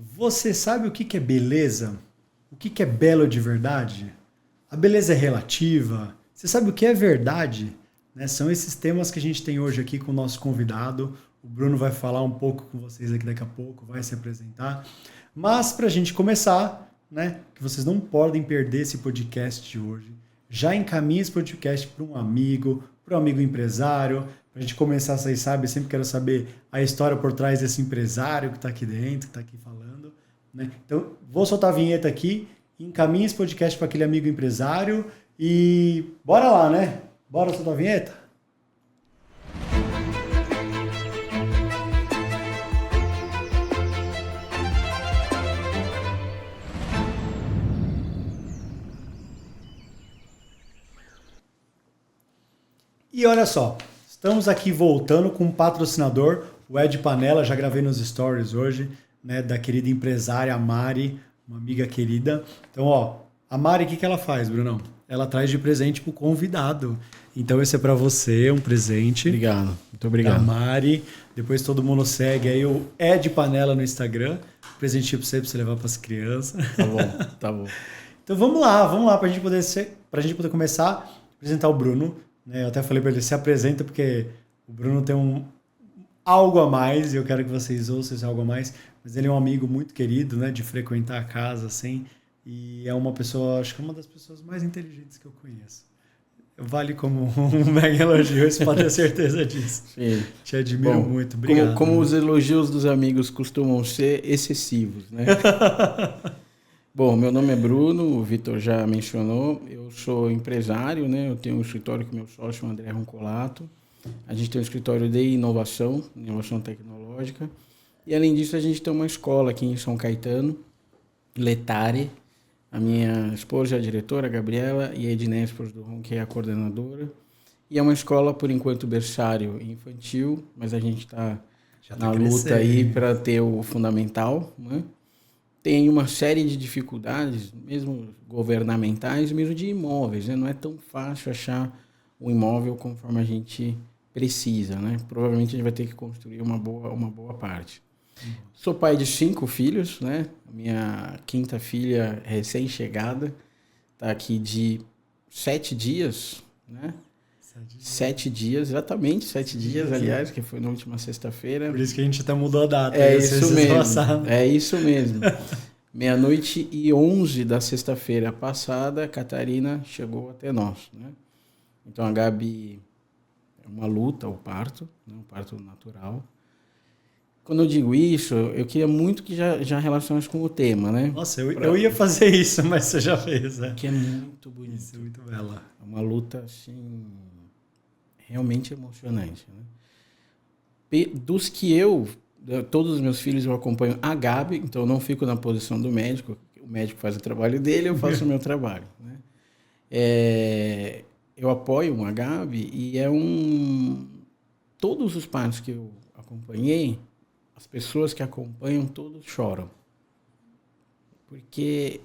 Você sabe o que é beleza? O que é belo de verdade? A beleza é relativa? Você sabe o que é verdade? Né? São esses temas que a gente tem hoje aqui com o nosso convidado. O Bruno vai falar um pouco com vocês aqui daqui a pouco, vai se apresentar. Mas para a gente começar, né, que vocês não podem perder esse podcast de hoje, já encaminhe esse podcast para um amigo empresário. Para a gente começar, vocês sabem, sempre quero saber a história por trás desse empresário que está aqui dentro, que está aqui falando. Né? Então, vou soltar a vinheta aqui, encaminhe esse podcast para aquele amigo empresário e bora lá, né? Bora soltar a vinheta? E olha só, estamos aqui voltando com um patrocinador, o Ed Panela, já gravei nos stories hoje, né, da querida empresária Mari, uma amiga querida. Então, ó, a Mari, o que ela faz, Brunão? Ela traz de presente pro convidado. Então, esse é para você, um presente. Obrigado, muito obrigado. Da Mari. Depois todo mundo segue aí o Ed Panela no Instagram. Presentinho pra você levar pras crianças. Tá bom, tá bom. Então, vamos lá, pra gente poder começar a apresentar o Bruno. Eu até falei para ele, se apresenta, porque o Bruno tem algo a mais, e eu quero que vocês ouçam esse algo a mais, mas ele é um amigo muito querido, né, de frequentar a casa, assim, e é uma pessoa, acho que é uma das pessoas mais inteligentes que eu conheço. Vale como um mega elogio, você pode ter certeza disso. Sim. Te admiro muito, obrigado. Como os elogios dos amigos costumam ser excessivos, né? Bom, meu nome é Bruno, o Vitor já mencionou, eu sou empresário, né? Eu tenho um escritório com meu sócio, o André Roncolato. A gente tem um escritório de inovação tecnológica. E além disso, a gente tem uma escola aqui em São Caetano, Letare. A minha esposa é a diretora, a Gabriela, e a Edné, esposa do Ron, que é a coordenadora. E é uma escola, por enquanto, berçário infantil, mas a gente está na luta aí para ter o fundamental, né? Tem uma série de dificuldades, mesmo governamentais, mesmo de imóveis, né? Não é tão fácil achar um imóvel conforme a gente precisa, né? Provavelmente a gente vai ter que construir uma boa parte. Sou pai de 5 filhos, né? Minha quinta filha recém-chegada está aqui de 7 dias, né? 7 dias, exatamente 7 dias, aliás, que foi na última sexta-feira. Por isso que a gente até mudou a data. É isso mesmo, é isso mesmo. 12:11 da sexta-feira passada, a Catarina chegou até nós, né? Então a Gabi é uma luta, o parto, né? O parto natural. Quando eu digo isso, eu queria muito que já relacionasse com o tema, né? Nossa, eu ia fazer isso, mas você já fez, né? Que é muito bonito. Isso é muito bela. É uma luta, assim, realmente emocionante, né? Dos que todos os meus filhos eu acompanho a Gabi, então eu não fico na posição do médico. O médico faz o trabalho dele, eu faço o meu trabalho, né? Eu apoio a Gabi e todos os partos que eu acompanhei, as pessoas que acompanham, todos choram. Porque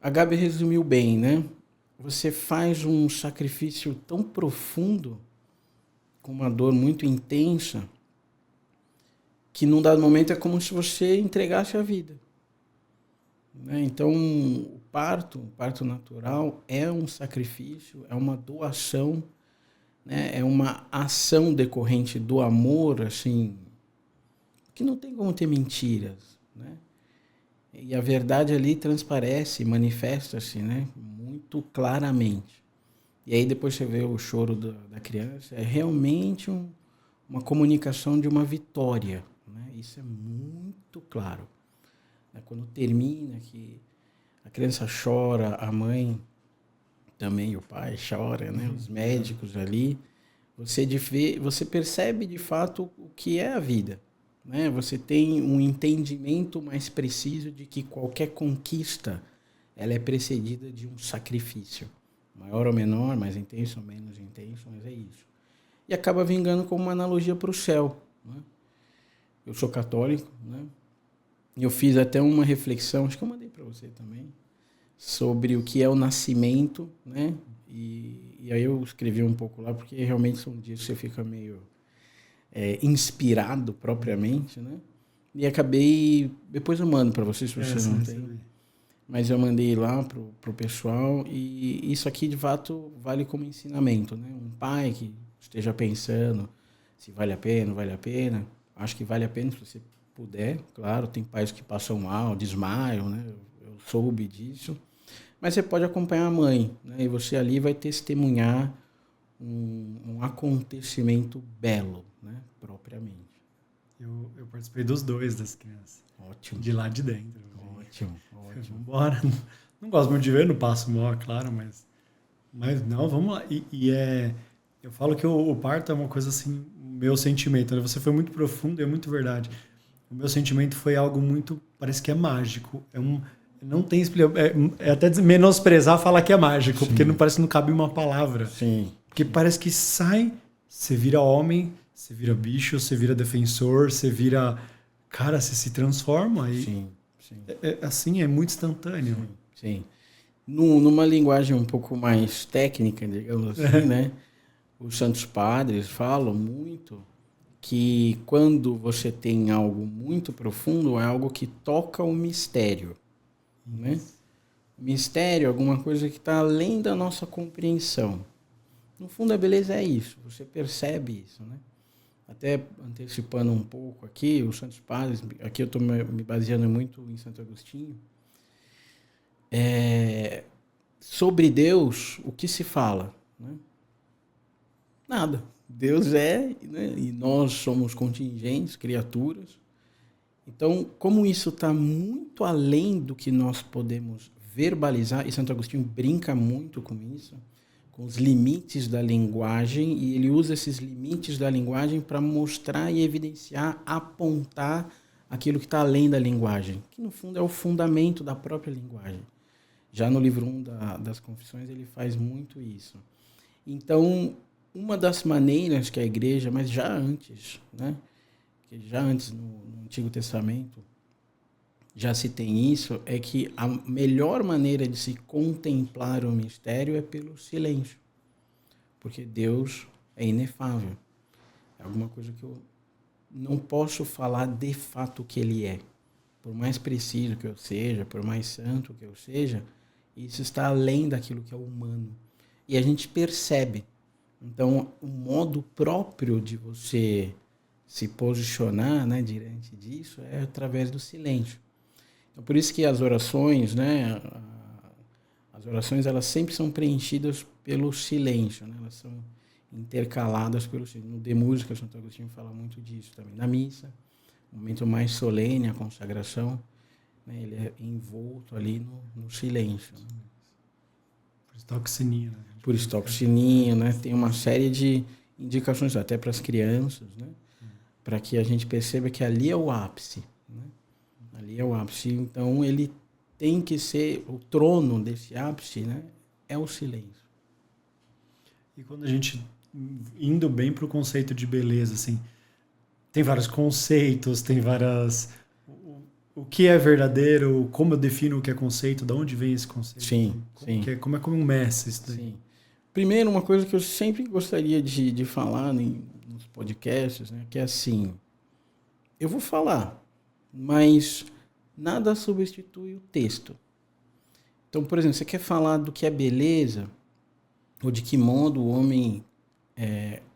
a Gabi resumiu bem, né? Você faz um sacrifício tão profundo, com uma dor muito intensa, que num dado momento é como se você entregasse a vida, né? Então, o parto natural é um sacrifício, é uma doação, né? É uma ação decorrente do amor, assim, que não tem como ter mentiras, né? E a verdade ali transparece, manifesta-se, né? Muito claramente. E aí depois você vê o choro da criança, é realmente uma comunicação de uma vitória, né? Isso é muito claro. Quando termina, que a criança chora, a mãe também, o pai chora, né? Os médicos ali, você percebe de fato o que é a vida, né? Você tem um entendimento mais preciso de que qualquer conquista ela é precedida de um sacrifício, maior ou menor, mais intenso ou menos intenso, mas é isso. E acaba vingando como uma analogia para o céu, né? Eu sou católico, né? Eu fiz até uma reflexão, acho que eu mandei para você também, sobre o que é o nascimento, né? E aí eu escrevi um pouco lá, porque realmente são dias que você fica meio inspirado propriamente, né? E acabei... Depois eu mando para vocês, se vocês não têm. Sim. Mas eu mandei lá pro pessoal, e isso aqui de fato vale como ensinamento, né? Um pai que esteja pensando se vale a pena, não vale a pena. Acho que vale a pena se você puder. Claro, tem pais que passam mal, desmaiam, né? Eu soube disso. Mas você pode acompanhar a mãe, né? E você ali vai testemunhar um acontecimento belo, né? Propriamente. Eu participei dos 2 das crianças. Ótimo. De lá de dentro. Ótimo. Vambora. Não gosto muito de ver, não passo mal, claro, mas não, vamos lá. Eu falo que o parto é uma coisa assim, o meu sentimento, né? Você foi muito profundo e é muito verdade. O meu sentimento foi algo muito, parece que é mágico. Não tem explicação. É até menosprezar falar que é mágico, Sim. porque não parece que não cabe uma palavra. Sim. Porque parece que sai, você vira homem, você vira bicho, você vira defensor, você vira... Cara, você se transforma e... Sim. Assim, é muito instantâneo. Sim. Numa linguagem um pouco mais técnica, digamos assim, né? Os santos padres falam muito que quando você tem algo muito profundo, é algo que toca o mistério, né? O mistério é alguma coisa que está além da nossa compreensão. No fundo, a beleza é isso. Você percebe isso, né? Até antecipando um pouco aqui, os santos padres, aqui eu estou me baseando muito em Santo Agostinho. Sobre Deus, o que se fala? Né? Nada. Deus é, né? E nós somos contingentes, criaturas. Então, como isso está muito além do que nós podemos verbalizar, e Santo Agostinho brinca muito com isso, com os limites da linguagem, e ele usa esses limites da linguagem para mostrar e evidenciar, apontar aquilo que está além da linguagem, que no fundo é o fundamento da própria linguagem. Já no livro 1 das Confissões ele faz muito isso. Então, uma das maneiras que a igreja, mas já antes, né, que já antes no Antigo Testamento já se tem isso, é que a melhor maneira de se contemplar o mistério é pelo silêncio. Porque Deus é inefável. É alguma coisa que eu não posso falar de fato que Ele é. Por mais preciso que eu seja, por mais santo que eu seja, isso está além daquilo que é humano. E a gente percebe. Então, o modo próprio de você se posicionar, né, diante disso é através do silêncio. Então, por isso que as orações, né, elas sempre são preenchidas pelo silêncio, né? Elas são intercaladas pelo silêncio. No De Música, Santo Agostinho fala muito disso também. Na missa, o momento mais solene, a consagração, né, ele é envolto ali no silêncio. Né? Por isso toca o sininho. Né? Por isso toca o sininho, né? Tem uma série de indicações até para as crianças, né? Para que a gente perceba que ali é o ápice. Né? Ali é o ápice. Então, ele tem que ser, o trono desse ápice, né? É o silêncio. E quando a gente, indo bem para o conceito de beleza, assim, tem vários conceitos, tem várias... O que é verdadeiro, como eu defino o que é conceito, de onde vem esse conceito? Sim, sim. Como é que eu meço isso daí? Sim. Primeiro, uma coisa que eu sempre gostaria de falar nos podcasts, né, que é assim, eu vou falar, mas nada substitui o texto. Então, por exemplo, você quer falar do que é beleza, ou de que modo o homem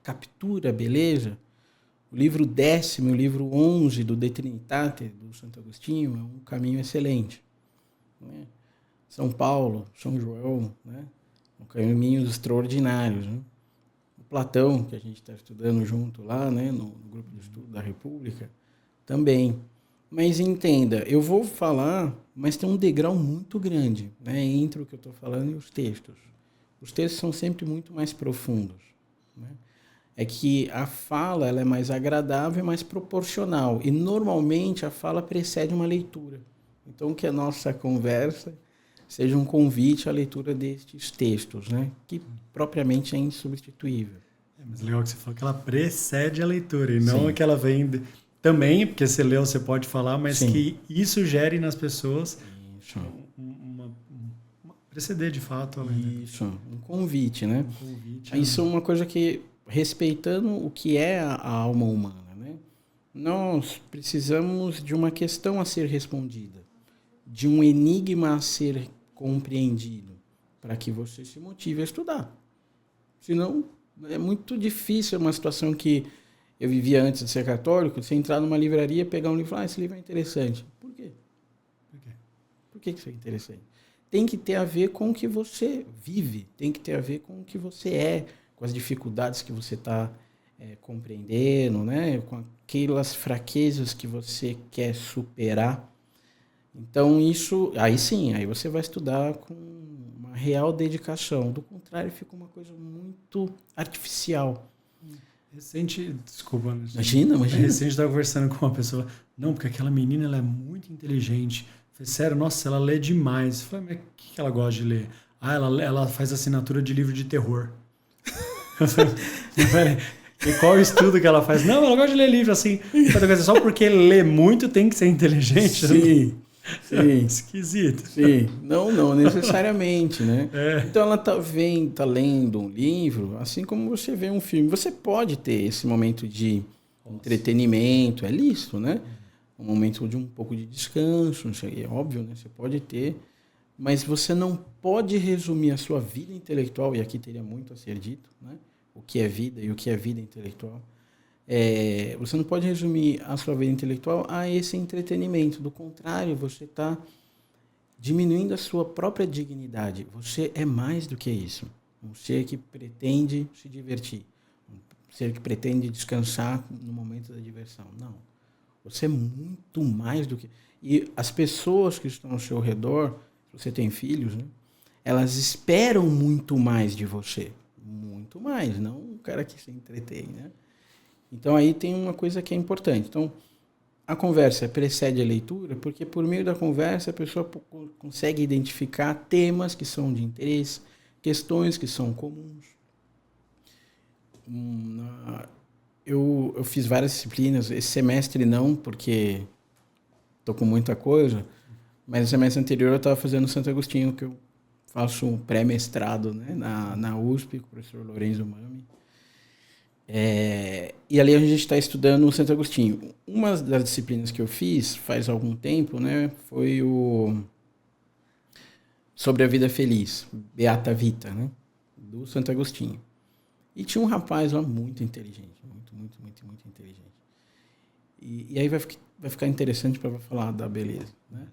captura a beleza, o livro 10º, o livro 11 do De Trinitate, do Santo Agostinho, é um caminho excelente. Né? São Paulo, São João, né? Um caminhos extraordinários. Né? O Platão, que a gente está estudando junto lá, né? no grupo de estudo da República, também. Mas entenda, eu vou falar, mas tem um degrau muito grande, né? Entre o que eu estou falando e os textos. Os textos são sempre muito mais profundos. Né? É que a fala ela é mais agradável e mais proporcional. E, normalmente, a fala precede uma leitura. Então, que a nossa conversa seja um convite à leitura destes textos, né? Que, propriamente, é insubstituível. Mas legal que você falou que ela precede a leitura e não que ela vem... Também, porque você leu, você pode falar, mas sim, que isso gere nas pessoas uma preceder, de fato. Isso, um convite, né? Um convite. Isso é uma coisa que... respeitando o que é a alma humana, né? Nós precisamos de uma questão a ser respondida, de um enigma a ser compreendido, para que você se motive a estudar. Senão, é muito difícil, é uma situação que eu vivia antes de ser católico, você entrar numa livraria, pegar um livro e falar, esse livro é interessante. Por quê? Por que isso é interessante? Tem que ter a ver com o que você vive, tem que ter a ver com o que você é, com as dificuldades que você está compreendendo, né? Com aquelas fraquezas que você quer superar. Então, isso, aí sim, aí você vai estudar com uma real dedicação. Do contrário, fica uma coisa muito artificial. Desculpa. Imagina. Recente estava conversando com uma pessoa. Não, porque aquela menina ela é muito inteligente. Eu falei, sério, nossa, ela lê demais. Eu falei, mas o que ela gosta de ler? Ah, ela faz assinatura de livro de terror. Eu falei, e qual o estudo que ela faz? Não, ela gosta de ler livro assim. Só porque lê muito tem que ser inteligente? Sim. Sim. Esquisito. Sim. Não necessariamente, né? Então ela tá lendo um livro, assim como você vê um filme. Você pode ter esse momento de entretenimento, é lícito, né? Um momento de um pouco de descanso, é óbvio, né? Você pode ter, mas você não pode resumir a sua vida intelectual, e aqui teria muito a ser dito, né? O que é vida e o que é vida intelectual. Você não pode resumir a sua vida intelectual a esse entretenimento. Do contrário, você está diminuindo a sua própria dignidade. Você é mais do que isso. Um ser que pretende se divertir. Um ser que pretende descansar no momento da diversão. Não. Você é muito mais do que... E as pessoas que estão ao seu redor, se você tem filhos, né, elas esperam muito mais de você. Muito mais, não o cara que se entretém, né? Então, aí tem uma coisa que é importante. Então, a conversa precede a leitura, porque por meio da conversa a pessoa consegue identificar temas que são de interesse, questões que são comuns. Eu fiz várias disciplinas. Esse semestre não, porque estou com muita coisa, mas no semestre anterior eu estava fazendo Santo Agostinho, que eu faço um pré-mestrado, né, na USP, com o professor Lorenzo Mami. E ali a gente está estudando o Santo Agostinho. Uma das disciplinas que eu fiz faz algum tempo, né, foi sobre a vida feliz, Beata Vita, né, do Santo Agostinho. E tinha um rapaz lá muito inteligente, muito inteligente. E aí vai ficar interessante para falar da beleza, né?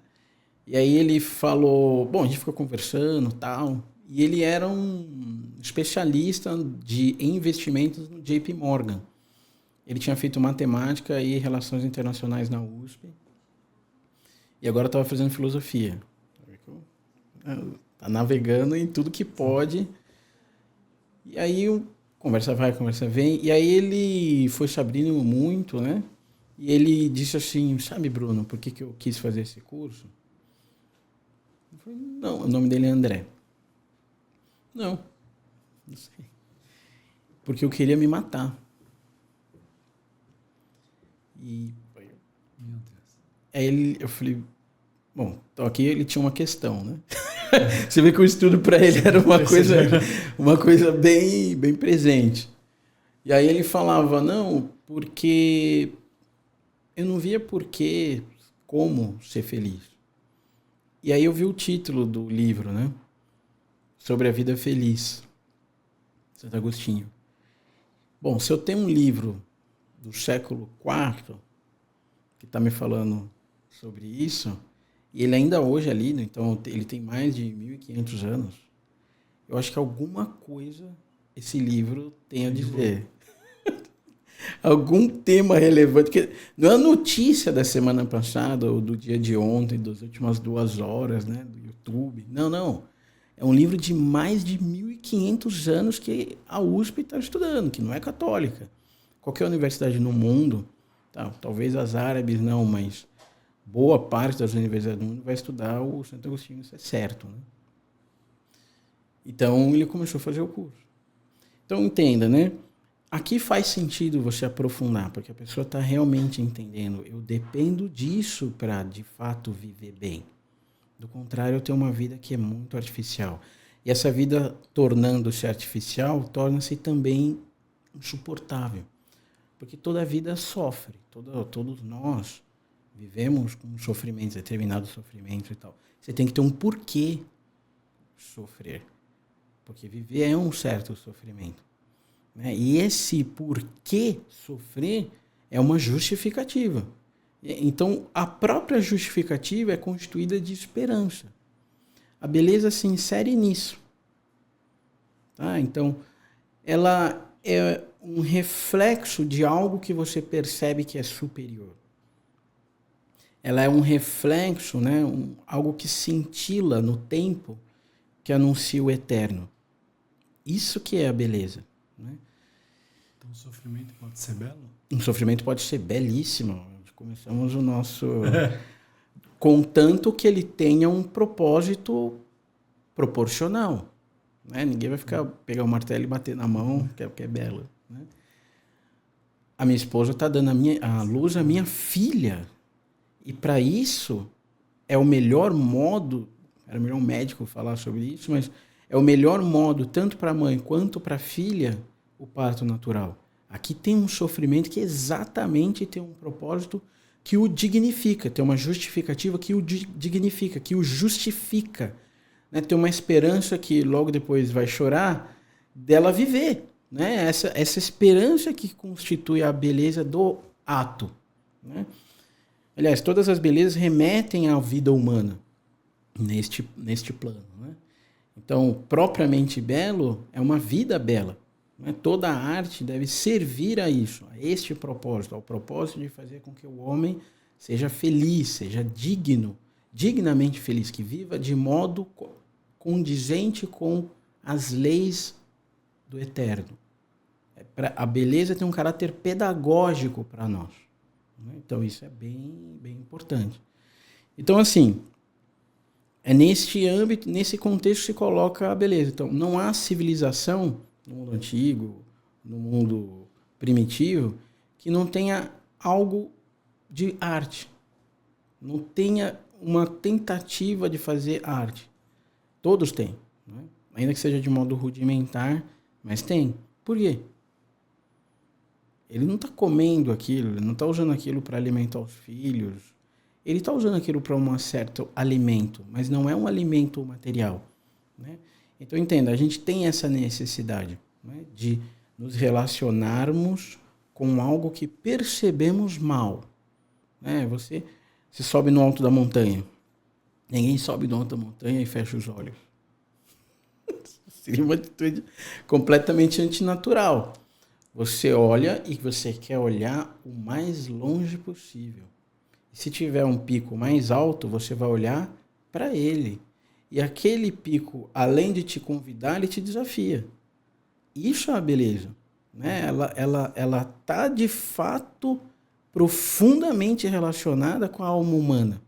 E aí ele falou, bom, a gente ficou conversando, tal. E ele era um especialista de investimentos no JP Morgan. Ele tinha feito matemática e relações internacionais na USP. E agora estava fazendo filosofia. Está navegando em tudo que pode. E aí, conversa vai, conversa vem. E aí ele foi se abrindo muito, né? E ele disse assim, sabe, Bruno, por que eu quis fazer esse curso? Eu falei, não, o nome dele é André. Não sei. Porque eu queria me matar. E meu Deus. Aí eu falei, bom, então aqui ele tinha uma questão, né? Você vê que o estudo para ele era uma coisa bem presente. E aí ele falava, não, porque eu não via como ser feliz. E aí eu vi o título do livro, né? Sobre a vida feliz, Santo Agostinho. Bom, se eu tenho um livro do século IV que está me falando sobre isso, e ele ainda hoje é lido, então ele tem mais de 1.500 anos, eu acho que alguma coisa esse livro tem a dizer. Algum tema relevante, porque não é a notícia da semana passada ou do dia de ontem, das últimas 2 horas, né, do YouTube. Não. É um livro de mais de 1.500 anos que a USP está estudando, que não é católica. Qualquer universidade no mundo, talvez as árabes não, mas boa parte das universidades do mundo vai estudar o Santo Agostinho, isso é certo, né? Então, ele começou a fazer o curso. Então, entenda, né? Aqui faz sentido você aprofundar, porque a pessoa está realmente entendendo. Eu dependo disso para, de fato, viver bem. Do contrário, eu tenho uma vida que é muito artificial. E essa vida, tornando-se artificial, torna-se também insuportável. Porque toda a vida sofre. Todos nós vivemos com sofrimentos, determinados sofrimentos e tal. Você tem que ter um porquê sofrer. Porque viver é um certo sofrimento. Né? E esse porquê sofrer é uma justificativa. Então, a própria justificativa é constituída de esperança. A beleza se insere nisso. Tá? Então, ela é um reflexo de algo que você percebe que é superior. Ela é um reflexo, né? Algo que cintila no tempo, que anuncia o eterno. Isso que é a beleza. Né? Então, o sofrimento pode ser belo? Um sofrimento pode ser belíssimo. Começamos o nosso... Contanto que ele tenha um propósito proporcional. Né? Ninguém vai pegar o martelo e bater na mão, que é belo. Né? A minha esposa está dando a luz à minha filha. E para isso, é o melhor modo... Era melhor um médico falar sobre isso, mas é o melhor modo, tanto para a mãe quanto para a filha, o parto natural. Aqui tem um sofrimento que exatamente tem um propósito que o dignifica, tem uma justificativa que o dignifica, que o justifica. Né? Tem uma esperança que logo depois vai chorar dela viver. Né? Essa esperança que constitui a beleza do ato. Né? Aliás, todas as belezas remetem à vida humana neste plano. Né? Então, propriamente belo é uma vida bela. Né? Toda a arte deve servir a isso, a este propósito, ao propósito de fazer com que o homem seja feliz, seja dignamente feliz, que viva de modo condizente com as leis do eterno. A beleza tem um caráter pedagógico para nós. Né? Então, isso é bem, bem importante. Então, assim, é neste âmbito, nesse contexto se coloca a beleza. Então, não há civilização no mundo antigo, no mundo primitivo, que não tenha algo de arte. Não tenha uma tentativa de fazer arte. Todos têm. Né? Ainda que seja de modo rudimentar, mas tem. Por quê? Ele não está comendo aquilo, ele não está usando aquilo para alimentar os filhos. Ele está usando aquilo para um certo alimento, mas não é um alimento material. Né? Então, entenda, a gente tem essa necessidade, né, de nos relacionarmos com algo que percebemos mal. Né? Você sobe no alto da montanha. Ninguém sobe no alto da montanha e fecha os olhos. Seria uma atitude completamente antinatural. Você olha e você quer olhar o mais longe possível. E se tiver um pico mais alto, você vai olhar para ele. E aquele pico, além de te convidar, ele te desafia. Isso é a beleza. Né? Ela está, de fato, profundamente relacionada com a alma humana.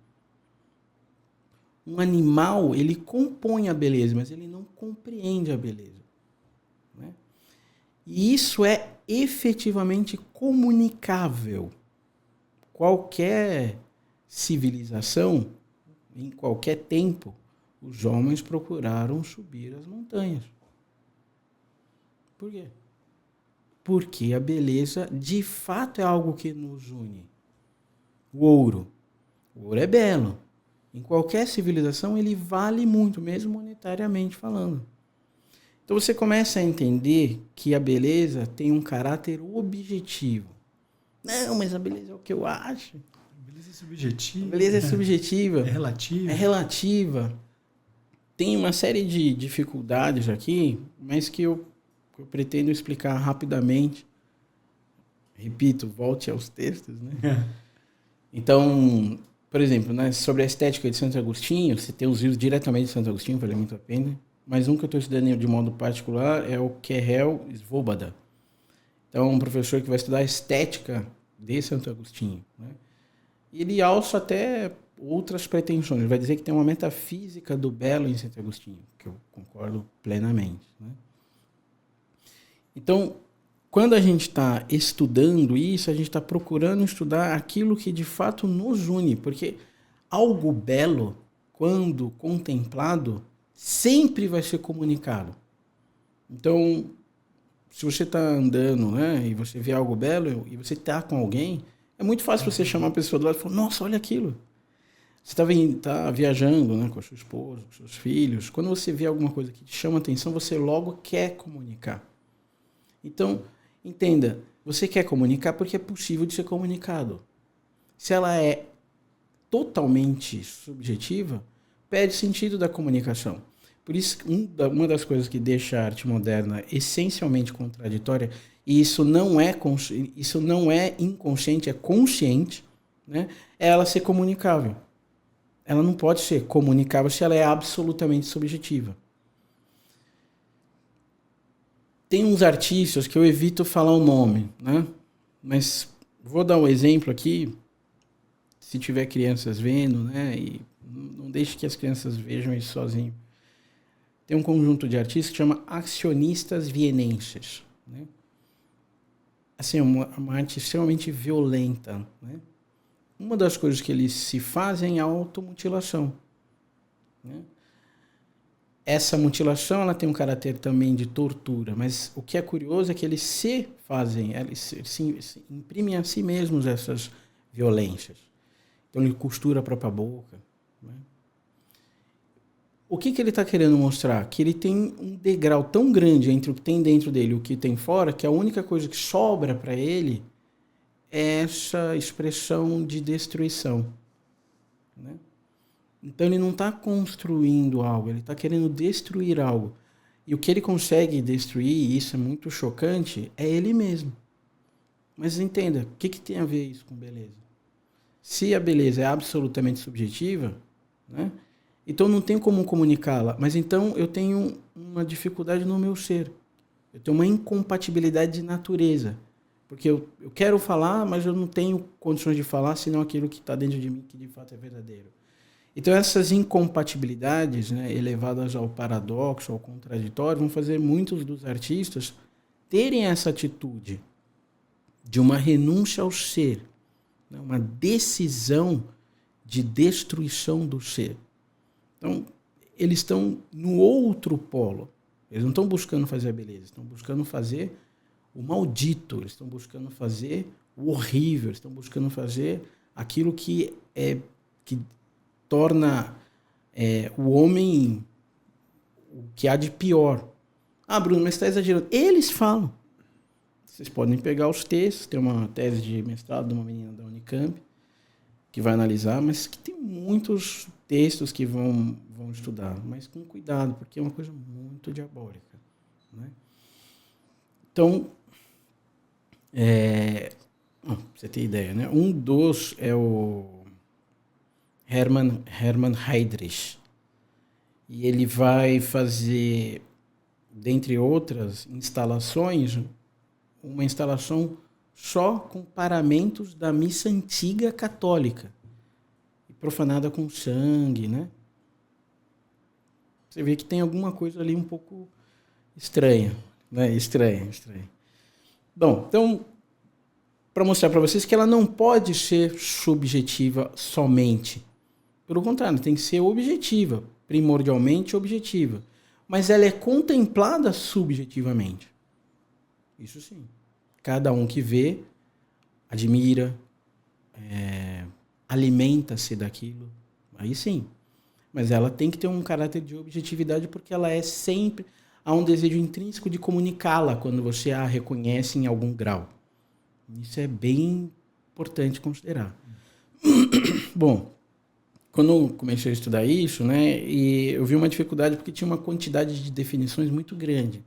Um animal, ele compõe a beleza, mas ele não compreende a beleza. Né? E isso é efetivamente comunicável. Qualquer civilização, em qualquer tempo, os homens procuraram subir as montanhas. Por quê? Porque a beleza, de fato, é algo que nos une. O ouro é belo. Em qualquer civilização, ele vale muito, mesmo monetariamente falando. Então, você começa a entender que a beleza tem um caráter objetivo. Não, mas a beleza é o que eu acho. A beleza é subjetiva. A beleza é subjetiva. É relativa. É relativa. Tem uma série de dificuldades aqui, mas que eu pretendo explicar rapidamente. Repito, volte aos textos. Né? Então, por exemplo, né, sobre a estética de Santo Agostinho, você tem os livros diretamente de Santo Agostinho, vale muito a pena. Mas um que eu estou estudando de modo particular é o Querel Svoboda. Então, é um professor que vai estudar a estética de Santo Agostinho. Né? E ele alça até outras pretensões. Ele vai dizer que tem uma metafísica do belo em Santo Agostinho, que eu concordo plenamente. Né? Então, quando a gente está estudando isso, a gente está procurando estudar aquilo que de fato nos une, porque algo belo, quando contemplado, sempre vai ser comunicado. Então, se você está andando, né, e você vê algo belo e você está com alguém, é muito fácil você chamar a pessoa do lado e falar, nossa, olha aquilo. Você tá viajando, né, com a sua esposa, com seus filhos. Quando você vê alguma coisa que te chama a atenção, você logo quer comunicar. Então, entenda, você quer comunicar porque é possível de ser comunicado. Se ela é totalmente subjetiva, perde sentido da comunicação. Por isso, uma das coisas que deixa a arte moderna essencialmente contraditória, e isso não é inconsciente, é consciente, né, é ela ser comunicável. Ela não pode ser comunicável se ela é absolutamente subjetiva. Tem uns artistas que eu evito falar o nome, né? Mas vou dar um exemplo aqui, se tiver crianças vendo, né? E não deixe que as crianças vejam isso sozinho. Tem um conjunto de artistas que chama Acionistas Vienenses, né? Assim, uma arte extremamente violenta, né? Uma das coisas que eles se fazem é a automutilação, né? Essa mutilação ela tem um caráter também de tortura, mas o que é curioso é que eles se imprimem a si mesmos essas violências. Então ele costura a própria boca, né? O que ele está querendo mostrar? Que ele tem um degrau tão grande entre o que tem dentro dele e o que tem fora, que a única coisa que sobra para ele é essa expressão de destruição, né? Então ele não está construindo algo, ele está querendo destruir algo. E o que ele consegue destruir, e isso é muito chocante, é ele mesmo. Mas entenda, o que tem a ver isso com beleza? Se a beleza é absolutamente subjetiva, né, então não tem como comunicá-la. Mas então eu tenho uma dificuldade no meu ser. Eu tenho uma incompatibilidade de natureza. Porque eu quero falar, mas eu não tenho condições de falar, senão aquilo que está dentro de mim, que de fato é verdadeiro. Então essas incompatibilidades, né, elevadas ao paradoxo, ao contraditório, vão fazer muitos dos artistas terem essa atitude de uma renúncia ao ser, né, uma decisão de destruição do ser. Então, eles estão no outro polo. Eles não estão buscando fazer a beleza, estão buscando fazer o maldito, eles estão buscando fazer o horrível, eles estão buscando fazer aquilo que torna o homem o que há de pior. Ah, Bruno, mas está exagerando. Eles falam. Vocês podem pegar os textos, tem uma tese de mestrado de uma menina da Unicamp que vai analisar, mas que tem muitos textos que vão estudar, mas com cuidado, porque é uma coisa muito diabólica, né? Então, pra você ter ideia, né? Um dos é o Hermann Heydrich. E ele vai fazer, dentre outras instalações, uma instalação só com paramentos da missa antiga católica, profanada com sangue, né? Você vê que tem alguma coisa ali um pouco estranha, né? Estranha. Bom, então, para mostrar para vocês que ela não pode ser subjetiva somente. Pelo contrário, tem que ser objetiva, primordialmente objetiva. Mas ela é contemplada subjetivamente. Isso sim. Cada um que vê, admira, alimenta-se daquilo. Aí sim. Mas ela tem que ter um caráter de objetividade porque ela é sempre... Há um desejo intrínseco de comunicá-la quando você a reconhece em algum grau. Isso é bem importante considerar. Bom, quando eu comecei a estudar isso, né, e eu vi uma dificuldade porque tinha uma quantidade de definições muito grande.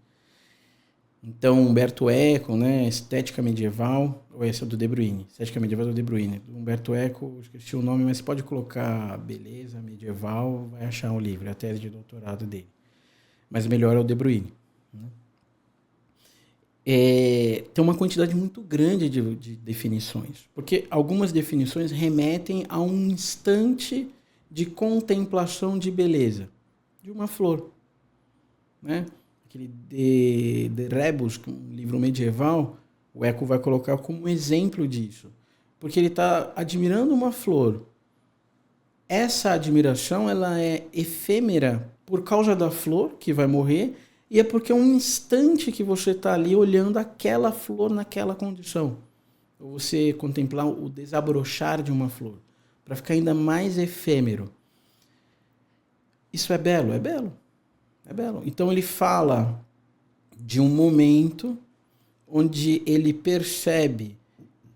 Então, Umberto Eco, né, Estética Medieval, ou esse é do De Bruyne, Estética Medieval do De Bruyne. Do Umberto Eco, esqueci o nome, mas você pode colocar Beleza Medieval, vai achar o livro, é a tese de doutorado dele. Mas melhor é o De Bruyne. Tem uma quantidade muito grande de definições, porque algumas definições remetem a um instante de contemplação de beleza, de uma flor, né? Aquele de Rebus, um livro medieval, o Eco vai colocar como exemplo disso, porque ele está admirando uma flor. Essa admiração ela é efêmera por causa da flor, que vai morrer, E é porque é um instante que você está ali olhando aquela flor naquela condição. Ou você contemplar o desabrochar de uma flor, para ficar ainda mais efêmero. Isso é belo? É belo. É belo. Então ele fala de um momento onde ele percebe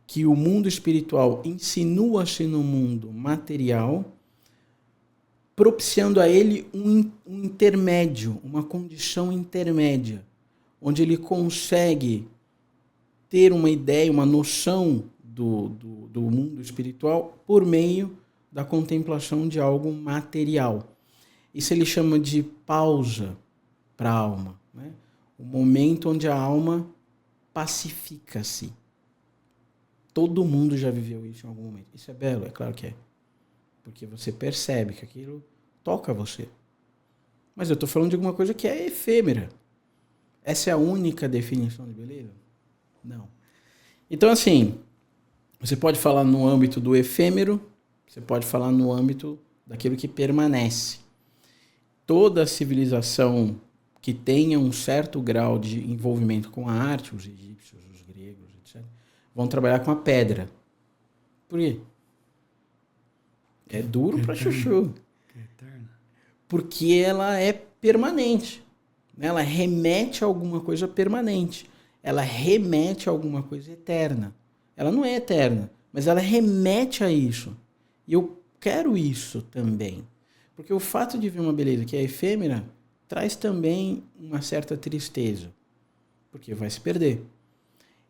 que o mundo espiritual insinua-se no mundo material, propiciando a ele um intermédio, uma condição intermédia, onde ele consegue ter uma ideia, uma noção do mundo espiritual por meio da contemplação de algo material. Isso ele chama de pausa para a alma, né? O momento onde a alma pacifica-se. Todo mundo já viveu isso em algum momento. Isso é belo, é claro que é. Porque você percebe que aquilo toca você. Mas eu estou falando de alguma coisa que é efêmera. Essa é a única definição de beleza? Não. Então, assim, você pode falar no âmbito do efêmero, você pode falar no âmbito daquilo que permanece. Toda civilização que tenha um certo grau de envolvimento com a arte, os egípcios, os gregos, etc., vão trabalhar com a pedra. Por quê? É duro para chuchu. Porque ela é permanente. Ela remete a alguma coisa permanente. Ela remete a alguma coisa eterna. Ela não é eterna, mas ela remete a isso. E eu quero isso também. Porque o fato de ver uma beleza que é efêmera traz também uma certa tristeza. Porque vai se perder.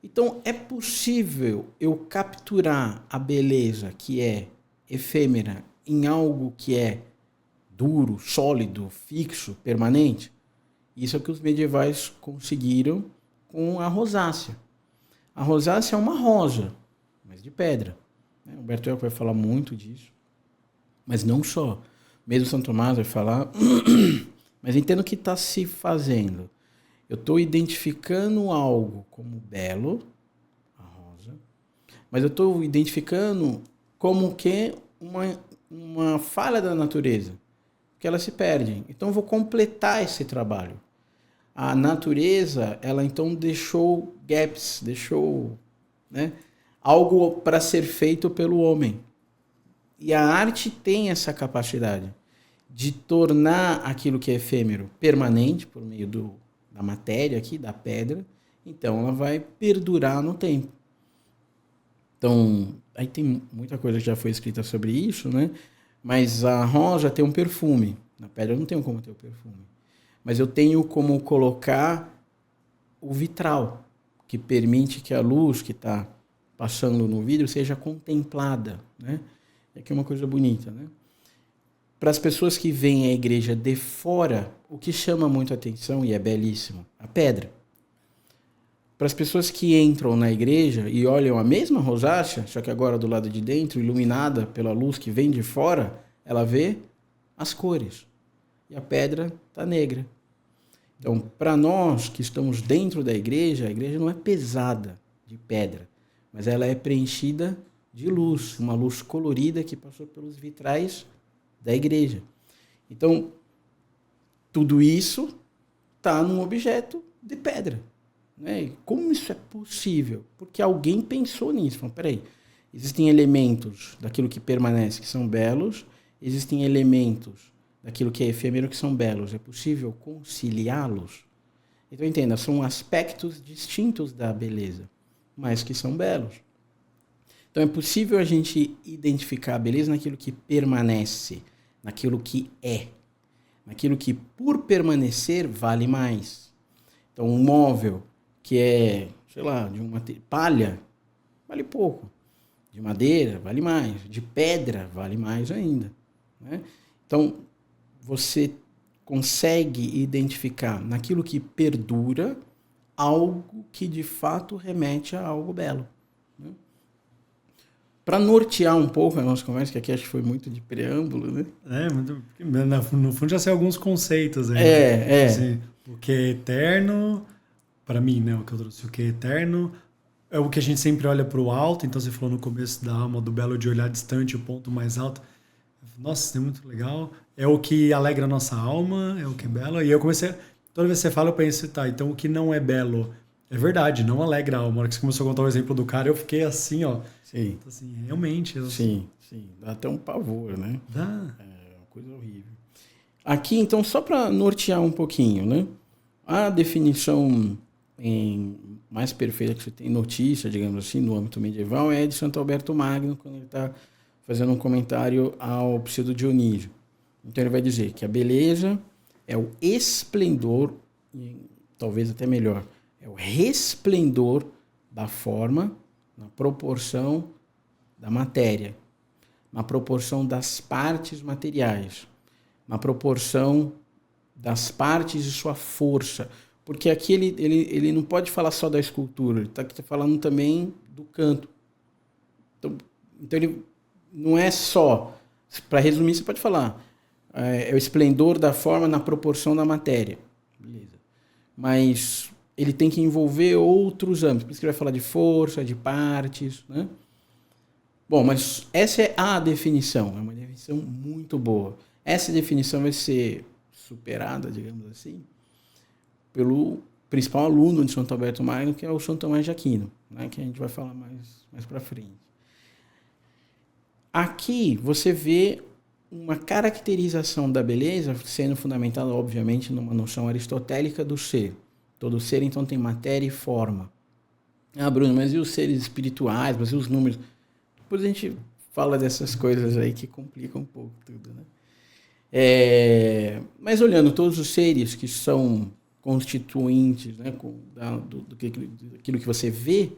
Então, é possível eu capturar a beleza que é efêmera em algo que é duro, sólido, fixo, permanente? Isso é o que os medievais conseguiram com a rosácea. A rosácea é uma rosa, mas de pedra. O Humberto Eco vai falar muito disso. Mas não só. Mesmo São Tomás vai falar. Mas entendo o que está se fazendo. Eu estou identificando algo como belo, a rosa, mas eu estou identificando como que uma falha da natureza, que ela se perde. Então eu vou completar esse trabalho. A natureza, ela então deixou gaps, deixou, né, algo para ser feito pelo homem. E a arte tem essa capacidade de tornar aquilo que é efêmero permanente por meio da matéria aqui, da pedra. Então ela vai perdurar no tempo. Então, aí tem muita coisa que já foi escrita sobre isso, né? Mas a rosa tem um perfume. Na pedra eu não tenho como ter o perfume. Mas eu tenho como colocar o vitral, que permite que a luz que está passando no vidro seja contemplada, né? É que é uma coisa bonita, né? Para as pessoas que veem a igreja de fora, o que chama muito a atenção, e é belíssimo, a pedra. Para as pessoas que entram na igreja e olham a mesma rosácea, só que agora do lado de dentro, iluminada pela luz que vem de fora, ela vê as cores. E a pedra está negra. Então, para nós que estamos dentro da igreja, a igreja não é pesada de pedra, mas ela é preenchida de luz, uma luz colorida que passou pelos vitrais da igreja. Então, tudo isso está num objeto de pedra. Né? Como isso é possível? Porque alguém pensou nisso. Falou, peraí, existem elementos daquilo que permanece que são belos, existem elementos daquilo que é efêmero que são belos. É possível conciliá-los? Então, entenda, são aspectos distintos da beleza, mas que são belos. Então, é possível a gente identificar a beleza naquilo que permanece, naquilo que é, naquilo que, por permanecer, vale mais. Então, um móvel que é, sei lá, de uma palha, vale pouco. De madeira, vale mais. De pedra, vale mais ainda. Né? Então, você consegue identificar naquilo que perdura algo que, de fato, remete a algo belo. Né? Para nortear um pouco a nossa conversa, que aqui acho que foi muito de preâmbulo, né? No fundo já sei alguns conceitos aí. Assim, o que é eterno, para mim, né? O que eu trouxe, o que é eterno é o que a gente sempre olha para o alto. Então você falou no começo da alma, do belo de olhar distante, o ponto mais alto. Nossa, isso é muito legal. É o que alegra a nossa alma, é o que é belo. E eu comecei toda vez que você fala, eu penso, tá, então o que não é belo é verdade, não alegra a alma. Na hora que você começou a contar o exemplo do cara, eu fiquei assim, ó. Sim. Assim, realmente. Sim. Dá até um pavor, né? Dá. É uma coisa horrível. Aqui, então, só para nortear um pouquinho, né? A definição mais perfeita que você tem notícia, digamos assim, no âmbito medieval, é de Santo Alberto Magno, quando ele está fazendo um comentário ao Pseudo Dionísio. Então ele vai dizer que a beleza é o esplendor, e talvez até melhor, é o resplendor da forma na proporção da matéria, na proporção das partes materiais, na proporção das partes de sua força. Porque aqui ele não pode falar só da escultura, ele está falando também do canto. Então ele não é só, para resumir, você pode falar, é o esplendor da forma na proporção da matéria. Beleza. Mas ele tem que envolver outros âmbitos. Por isso que ele vai falar de força, de partes, né? Bom, mas essa é a definição. É uma definição muito boa. Essa definição vai ser superada, digamos assim, pelo principal aluno de Santo Alberto Magno, que é o São Tomás de Aquino, né? Que a gente vai falar mais para frente. Aqui você vê uma caracterização da beleza sendo fundamentada, obviamente, numa noção aristotélica do ser. Todo ser, então, tem matéria e forma. Ah, Bruno, mas e os seres espirituais? Mas e os números? Depois a gente fala dessas coisas aí que complicam um pouco tudo, né? Mas olhando todos os seres que são constituintes, né, daquilo que você vê,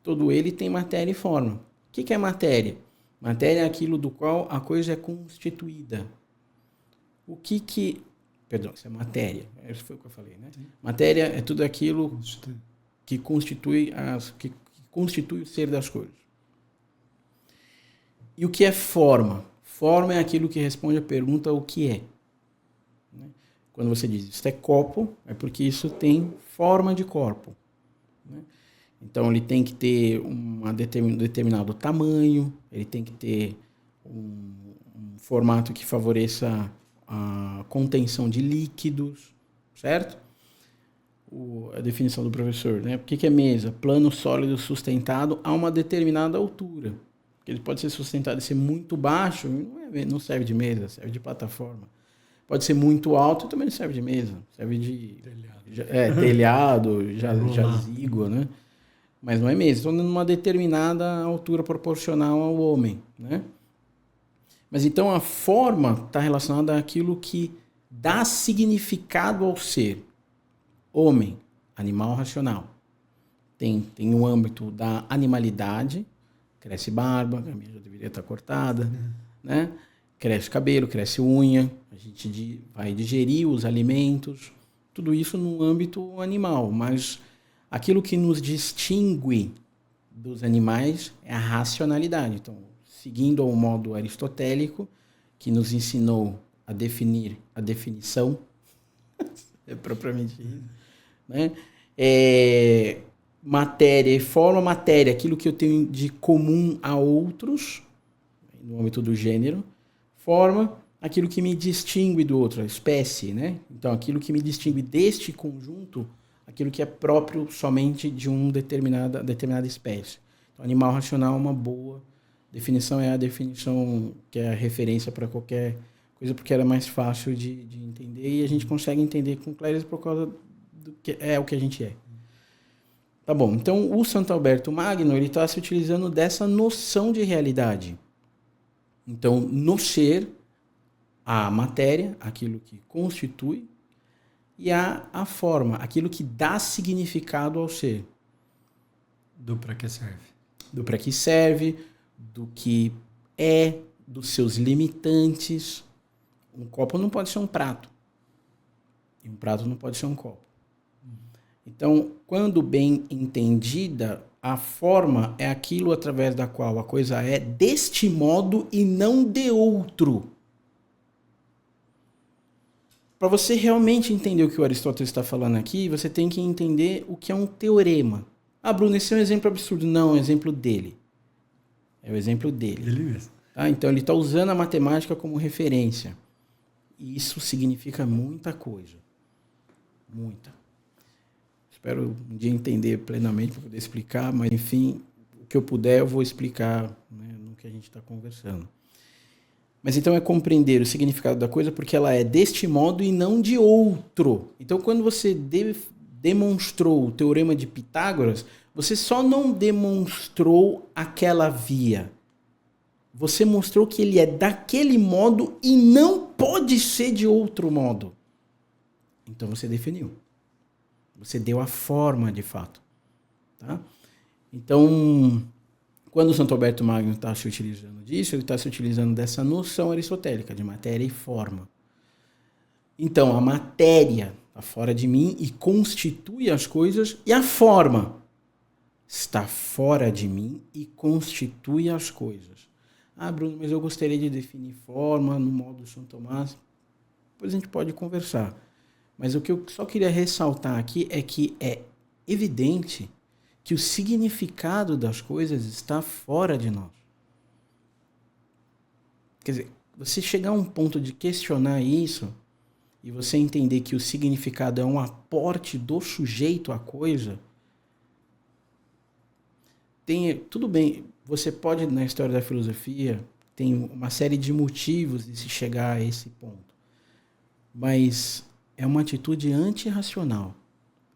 todo ele tem matéria e forma. O que é matéria? Matéria é aquilo do qual a coisa é constituída. Perdão, isso é matéria. Isso foi o que eu falei, né? Sim. Matéria é tudo aquilo que constitui o ser das coisas. E o que é forma? Forma é aquilo que responde a pergunta o que é. Quando você diz isso é copo, é porque isso tem forma de corpo. Então ele tem que ter um determinado tamanho, ele tem que ter um formato que favoreça a contenção de líquidos, certo? A definição do professor, né? O que é mesa? Plano sólido sustentado a uma determinada altura. Ele pode ser sustentado e ser muito baixo, não serve de mesa, serve de plataforma. Pode ser muito alto, também não serve de mesa, serve de telhado, jazigo, né? Mas não é mesa, estão numa determinada altura proporcional ao homem, né? Mas então a forma está relacionada àquilo que dá significado ao ser. Homem, animal racional. Tem um âmbito da animalidade, cresce barba, a minha já deveria estar cortada, né? Cresce cabelo, cresce unha, a gente vai digerir os alimentos, tudo isso no âmbito animal, mas aquilo que nos distingue dos animais é a racionalidade. Então, seguindo ao modo aristotélico, que nos ensinou a definir a definição, é propriamente isso, né? Matéria e forma, matéria, aquilo que eu tenho de comum a outros, no âmbito do gênero, forma, aquilo que me distingue do outro, a espécie, né? Então, aquilo que me distingue deste conjunto, aquilo que é próprio somente de uma determinada espécie. Então, animal racional é uma boa definição, é a definição que é a referência para qualquer coisa, porque ela é mais fácil de entender e a gente consegue entender com clareza por causa do que é o que a gente é. Tá bom, então o Santo Alberto Magno ele está se utilizando dessa noção de realidade. Então, no ser, a matéria, aquilo que constitui, e a forma, aquilo que dá significado ao ser. Do para que serve. Do para que serve, do que é, dos seus limitantes. Um copo não pode ser um prato. E um prato não pode ser um copo. Então, quando bem entendida, a forma é aquilo através da qual a coisa é deste modo e não de outro. Para você realmente entender o que o Aristóteles está falando aqui, você tem que entender o que é um teorema. Ah, Bruno, esse é um exemplo absurdo. Não, é um exemplo dele. É o exemplo dele. Ele mesmo. Tá? Então, ele está usando a matemática como referência. E isso significa muita coisa. Muita. Espero um dia entender plenamente para poder explicar, mas enfim, o que eu puder eu vou explicar, né, no que a gente está conversando. Mas então é compreender o significado da coisa porque ela é deste modo e não de outro. Então quando você demonstrou o teorema de Pitágoras, você só não demonstrou aquela via. Você mostrou que ele é daquele modo e não pode ser de outro modo. Então você definiu. Você deu a forma de fato. Tá? Então, quando o Santo Alberto Magno está se utilizando disso, ele está se utilizando dessa noção aristotélica de matéria e forma. Então, a matéria está fora de mim e constitui as coisas, e a forma está fora de mim e constitui as coisas. Ah, Bruno, mas eu gostaria de definir forma no modo São Tomás. Depois a gente pode conversar. Mas o que eu só queria ressaltar aqui é que é evidente que o significado das coisas está fora de nós. Quer dizer, você chegar a um ponto de questionar isso e você entender que o significado é um aporte do sujeito à coisa, tudo bem, você pode, na história da filosofia, tem uma série de motivos de se chegar a esse ponto. Mas é uma atitude antirracional.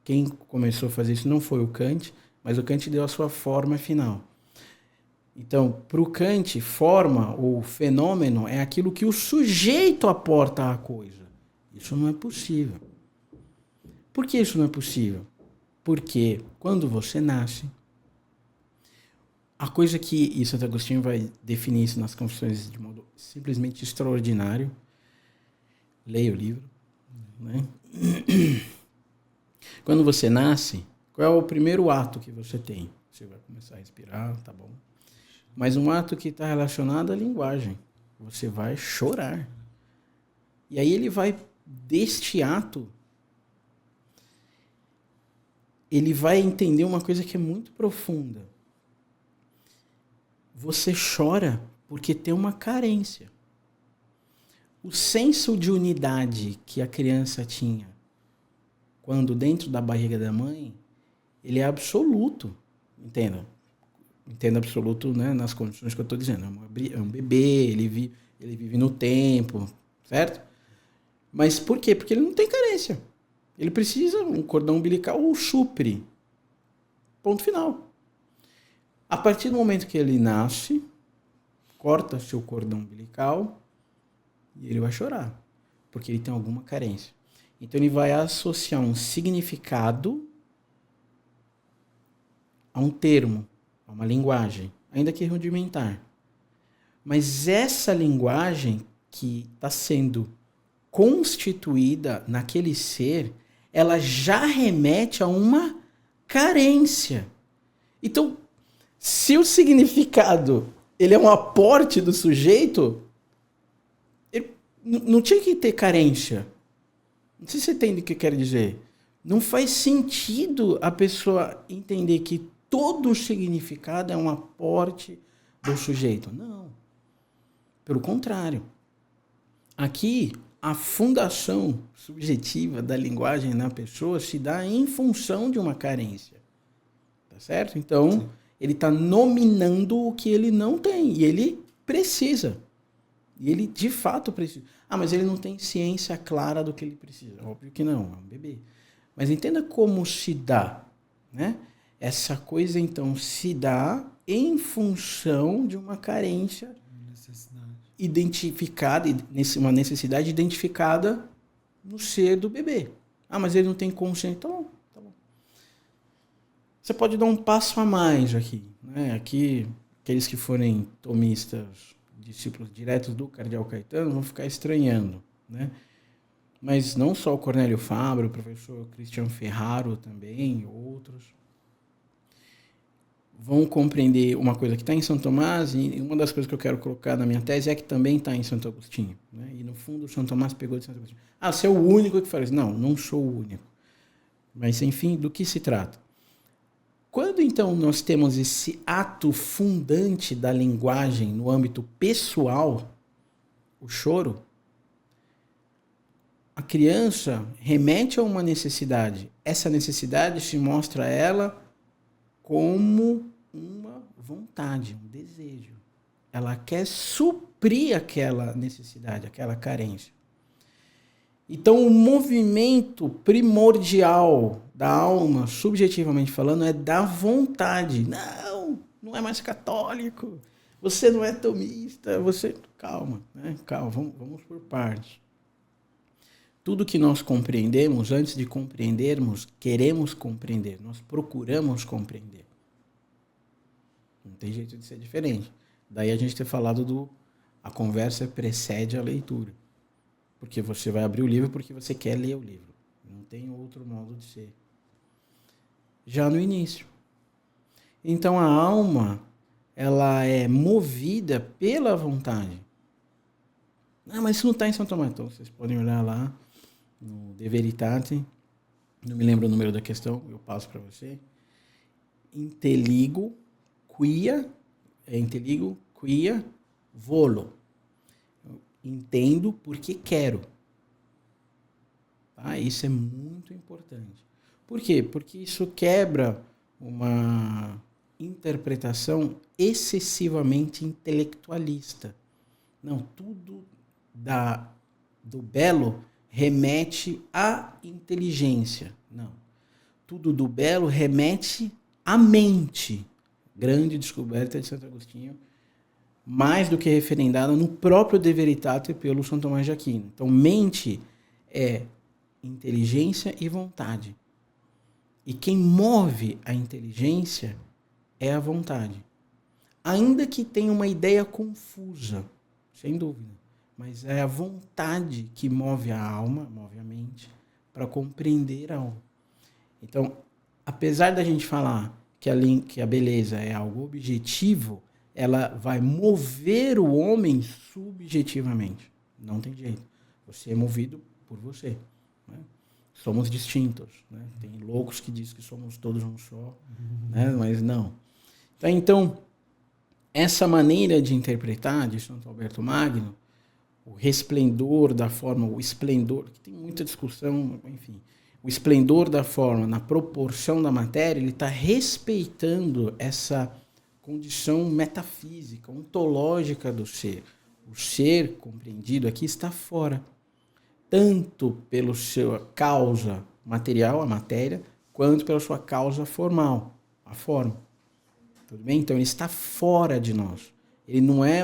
Quem começou a fazer isso não foi o Kant, mas o Kant deu a sua forma final. Então, para o Kant, forma ou fenômeno é aquilo que o sujeito aporta à coisa. Isso não é possível. Por que isso não é possível? Porque quando você nasce, a coisa e Santo Agostinho vai definir isso nas Confissões de modo simplesmente extraordinário. Leia o livro. Né? Quando você nasce, qual é o primeiro ato que você tem? Você vai começar a respirar, tá bom. Mas um ato que está relacionado à linguagem. Você vai chorar. E aí ele vai, deste ato, ele vai entender uma coisa que é muito profunda. Você chora porque tem uma carência. O senso de unidade que a criança tinha quando dentro da barriga da mãe, ele é absoluto. Entenda absoluto, né, nas condições que eu estou dizendo. É um bebê, ele vive no tempo, certo? Mas por quê? Porque ele não tem carência. Ele precisa, um cordão umbilical o supre. Ponto final. A partir do momento que ele nasce, corta seu cordão umbilical e ele vai chorar, porque ele tem alguma carência. Então ele vai associar um significado a um termo, a uma linguagem, ainda que rudimentar. Mas essa linguagem que está sendo constituída naquele ser, ela já remete a uma carência. Então, se o significado ele é um aporte do sujeito, ele não tinha que ter carência. Não sei se você entende o que eu quero dizer. Não faz sentido a pessoa entender que todo o significado é um aporte do sujeito. Não. Pelo contrário. Aqui, a fundação subjetiva da linguagem na pessoa se dá em função de uma carência. Tá certo? Então, sim, ele está nominando o que ele não tem. E ele precisa. E ele, de fato, precisa. Ah, mas ele não tem ciência clara do que ele precisa. Óbvio que não, é um bebê. Mas entenda como se dá, né? Essa coisa, então, se dá em função de uma carência identificada, uma necessidade identificada no ser do bebê. Ah, mas ele não tem consciência. Tá bom, tá bom. Você pode dar um passo a mais aqui, né? Aqui, aqueles que forem tomistas, discípulos diretos do Cardeal Caetano, vão ficar estranhando, né? Mas não só o Cornélio Fabro, o professor Cristian Ferraro também, e outros, vão compreender uma coisa que está em São Tomás, e uma das coisas que eu quero colocar na minha tese é que também está em Santo Agostinho, né? E no fundo, São Tomás pegou de Santo Agostinho. Ah, você é o único que faz isso. Não, não sou o único. Mas, enfim, do que se trata? Quando, então, nós temos esse ato fundante da linguagem no âmbito pessoal, o choro, a criança remete a uma necessidade. Essa necessidade se mostra a ela como uma vontade, um desejo. Ela quer suprir aquela necessidade, aquela carência. Então, o movimento primordial da alma, subjetivamente falando, é da vontade. Não é mais católico, você não é tomista, você... Calma, né? Calma, vamos por partes. Tudo que nós compreendemos, antes de compreendermos, queremos compreender. Nós procuramos compreender. Não tem jeito de ser diferente. Daí a gente ter falado a conversa precede a leitura. Porque você vai abrir o livro porque você quer ler o livro. Não tem outro modo de ser. Já no início. Então a alma, ela é movida pela vontade. Mas isso não está em São Tomás. Então vocês podem olhar lá no De Veritate. Não me lembro o número da questão, eu passo para você. Inteligo quia volo. Eu entendo porque quero. Tá? Isso é muito importante. Por quê? Porque isso quebra uma interpretação excessivamente intelectualista. Não, tudo do belo remete à inteligência. Não. Tudo do belo remete à mente. Grande descoberta de Santo Agostinho, mais do que referendada no próprio De Veritate pelo São Tomás de Aquino. Então, mente é inteligência e vontade. E quem move a inteligência é a vontade. Ainda que tenha uma ideia confusa, sem dúvida, mas é a vontade que move a alma, move a mente, para compreender algo. Então, apesar da gente falar que a beleza é algo objetivo, ela vai mover o homem subjetivamente. Não tem jeito. Você é movido por você. Né? Somos distintos. Né? Tem loucos que dizem que somos todos um só, né? Mas não. Então, essa maneira de interpretar de Santo Alberto Magno, o resplendor da forma, o esplendor, que tem muita discussão, enfim, o esplendor da forma na proporção da matéria, ele está respeitando essa condição metafísica, ontológica do ser. O ser compreendido aqui está fora, tanto pela sua causa material, a matéria, quanto pela sua causa formal, a forma. Tudo bem? Então ele está fora de nós. Ele não é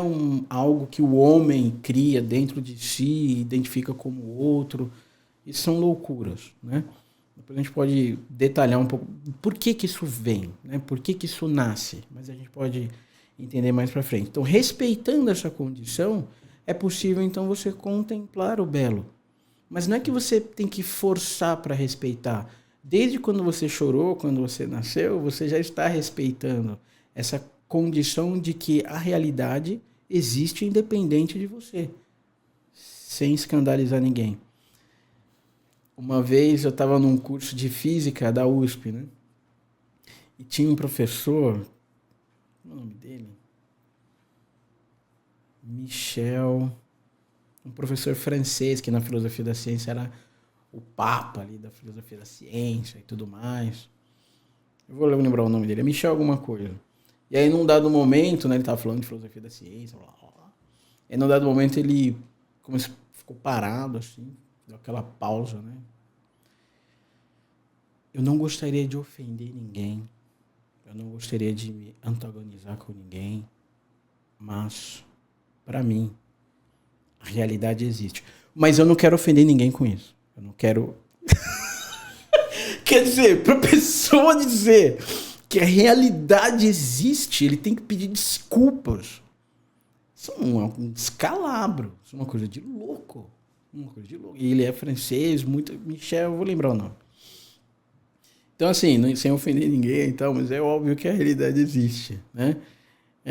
algo que o homem cria dentro de si e identifica como outro. Isso são loucuras, né? Depois a gente pode detalhar um pouco por que isso vem, né? Por que isso nasce, mas a gente pode entender mais para frente. Então, respeitando essa condição, é possível então você contemplar o belo. Mas não é que você tem que forçar para respeitar. Desde quando você chorou, quando você nasceu, você já está respeitando essa condição de que a realidade existe independente de você, sem escandalizar ninguém. Uma vez eu estava num curso de física da USP, né? E tinha um professor, qual é o nome dele? Michel, um professor francês que na filosofia da ciência era o papa ali da filosofia da ciência e tudo mais. Eu vou lembrar o nome dele, é Michel alguma coisa. E aí, num dado momento, né, ele estava falando de filosofia da ciência, blá, blá, blá. E num dado momento ele ficou parado, assim, deu aquela pausa, né? Eu não gostaria de ofender ninguém, eu não gostaria de me antagonizar com ninguém, mas, para mim, a realidade existe. Mas eu não quero ofender ninguém com isso. Eu não quero... Quer dizer, para a pessoa dizer que a realidade existe, ele tem que pedir desculpas. Isso é um descalabro, isso é uma coisa de louco. E ele é francês, Michel, eu vou lembrar o nome. Então, assim, sem ofender ninguém e tal, mas é óbvio que a realidade existe, né?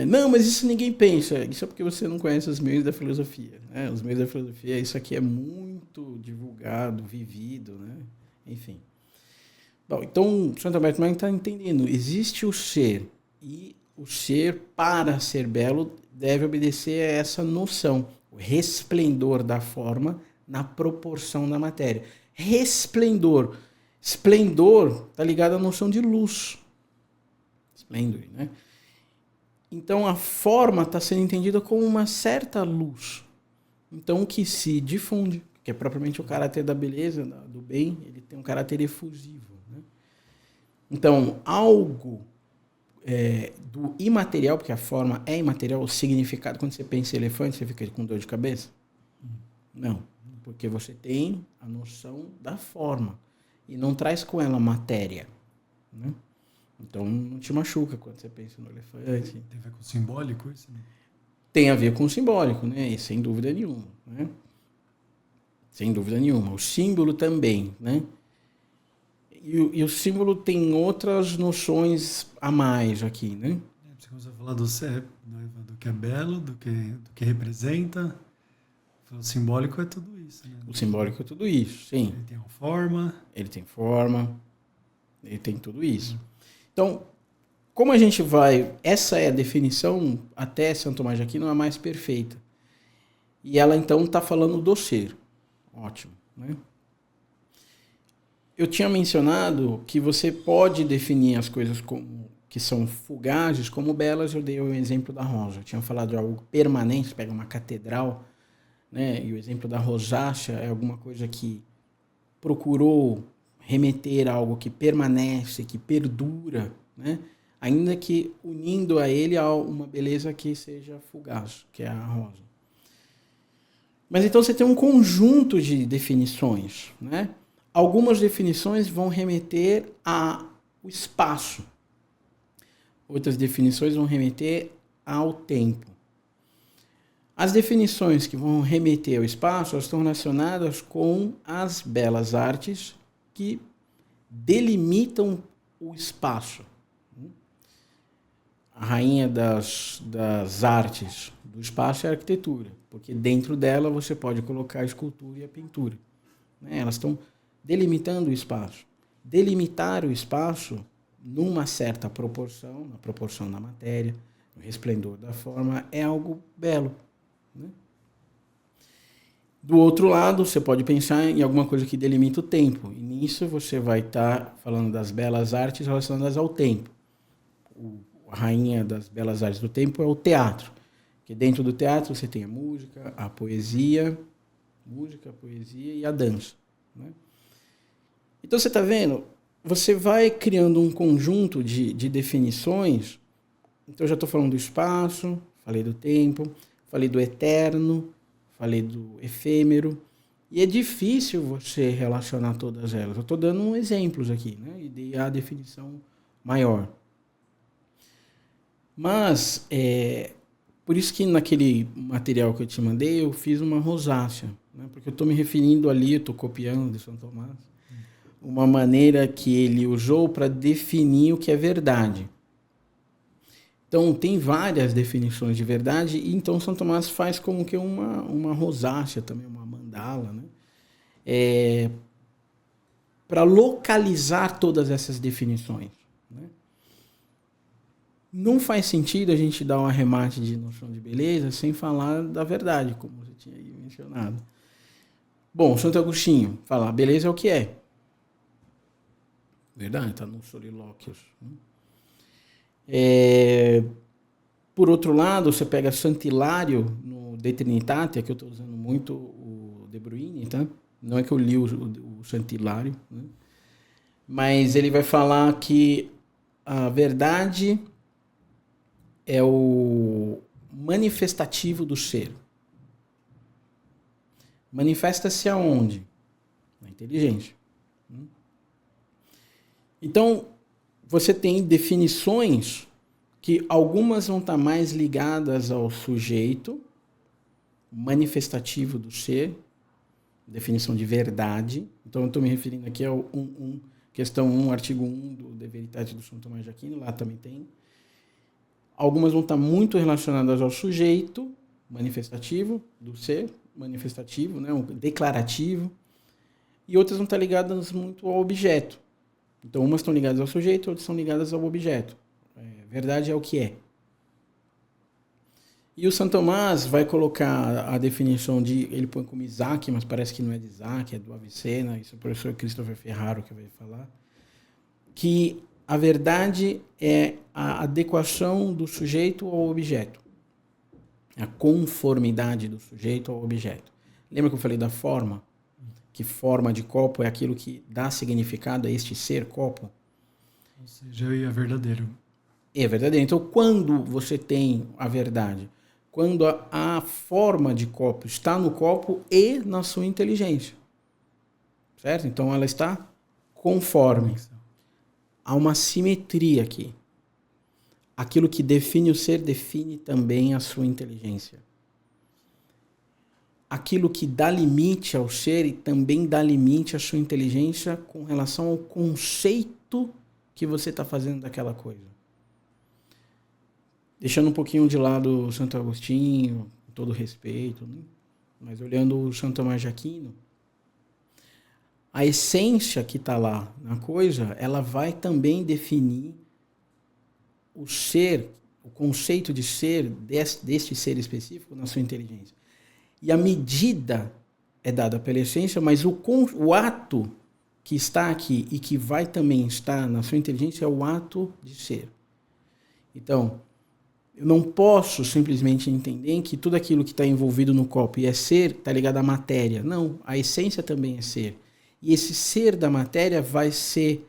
Não, mas isso ninguém pensa. Isso é porque você não conhece os meios da filosofia, né? Os meios da filosofia, isso aqui é muito divulgado, vivido, né? Enfim. Bom, então, Santo Alberto Magno está entendendo. Existe o ser, e o ser, para ser belo, deve obedecer a essa noção. O resplendor da forma na proporção da matéria. Resplendor. Esplendor está ligado à noção de luz. Splendor, né? Então, a forma está sendo entendida como uma certa luz. Então, que se difunde, que é propriamente o caráter da beleza, do bem, ele tem um caráter efusivo. Né? Então, algo do imaterial, porque a forma é imaterial, o significado, quando você pensa em elefante, você fica com dor de cabeça? Não, porque você tem a noção da forma e não traz com ela matéria. Né? Então, não te machuca quando você pensa no elefante. Tem a ver com o simbólico isso? Né? Tem a ver com o simbólico, né? E sem dúvida nenhuma. Né? Sem dúvida nenhuma. O símbolo também, né? E o símbolo tem outras noções a mais aqui, né? Você começou a falar do que é belo, do que representa. O simbólico é tudo isso, né? O simbólico é tudo isso, sim. Ele tem uma forma. Ele tem forma. Ele tem tudo isso. Então, como a gente vai... Essa é a definição, até Santo Tomás de Aquino, a mais perfeita. E ela, então, está falando do ser. Ótimo, né? Eu tinha mencionado que você pode definir as coisas que são fugazes como belas. Eu dei o exemplo da rosa. Eu tinha falado de algo permanente, você pega uma catedral, né? E o exemplo da rosácea é alguma coisa que procurou remeter a algo que permanece, que perdura, né? Ainda que unindo a ele a uma beleza que seja fugaz, que é a rosa. Mas então você tem um conjunto de definições, né? Algumas definições vão remeter ao espaço. Outras definições vão remeter ao tempo. As definições que vão remeter ao espaço estão relacionadas com as belas artes que delimitam o espaço. A rainha das artes do espaço é a arquitetura, porque dentro dela você pode colocar a escultura e a pintura. Elas estão delimitando o espaço. Delimitar o espaço numa certa proporção, na proporção da matéria, no resplendor da forma, é algo belo. Né? Do outro lado, você pode pensar em alguma coisa que delimita o tempo. E nisso você vai estar falando das belas artes relacionadas ao tempo. A rainha das belas artes do tempo é o teatro. Porque dentro do teatro você tem a música, a poesia e a dança. Né? Então você está vendo? Você vai criando um conjunto de definições. Então eu já estou falando do espaço, falei do tempo, falei do eterno, falei do efêmero. E é difícil você relacionar todas elas. Eu estou dando exemplos aqui, né? E dei a definição maior. Mas, por isso que naquele material que eu te mandei, eu fiz uma rosácea. Né? Porque eu estou me referindo ali, estou copiando de São Tomás, uma maneira que ele usou para definir o que é verdade. Então, tem várias definições de verdade, e então São Tomás faz como que uma rosácea também, uma mandala, né? Para localizar todas essas definições. Né? Não faz sentido a gente dar um arremate de noção de beleza sem falar da verdade, como você tinha aí mencionado. Bom, Santo Agostinho fala, beleza é o que é. Verdade, está no Solilóquios. Por outro lado, você pega Santilário no De Trinitate, que eu estou usando muito o De Bruyne, tá? Não é que eu li o Santilário, né? Mas ele vai falar que a verdade é o manifestativo do ser. Manifesta-se aonde? Na inteligência. Então, você tem definições que algumas vão estar mais ligadas ao sujeito, manifestativo do ser, definição de verdade. Então, eu estou me referindo aqui ao questão 1, artigo 1 do De Veritate do São Tomás de Aquino, lá também tem. Algumas vão estar muito relacionadas ao sujeito, manifestativo do ser, manifestativo, né, declarativo, e outras vão estar ligadas muito ao objeto. Então, umas estão ligadas ao sujeito, outras estão ligadas ao objeto. Verdade é o que é. E o Santo Tomás vai colocar a definição de... Ele põe como Isaac, mas parece que não é de Isaac, é do Avicena. Isso é o professor Christopher Ferraro que vai falar. Que a verdade é a adequação do sujeito ao objeto. A conformidade do sujeito ao objeto. Lembra que eu falei da forma? Que forma de copo é aquilo que dá significado a este ser copo? Ou seja, é verdadeiro. É verdadeiro. Então, quando você tem a verdade? Quando a forma de copo está no copo e na sua inteligência. Certo? Então, ela está conforme. Há uma simetria aqui. Aquilo que define o ser define também a sua inteligência. Aquilo que dá limite ao ser e também dá limite à sua inteligência com relação ao conceito que você está fazendo daquela coisa. Deixando um pouquinho de lado o Santo Agostinho, com todo respeito, né? Mas olhando o Santo Tomás de Aquino, a essência que está lá na coisa, ela vai também definir o ser, o conceito de ser, deste ser específico na sua inteligência. E a medida é dada pela essência, mas o ato que está aqui e que vai também estar na sua inteligência é o ato de ser. Então, eu não posso simplesmente entender que tudo aquilo que está envolvido no copo e é ser está ligado à matéria. Não, a essência também é ser. E esse ser da matéria vai ser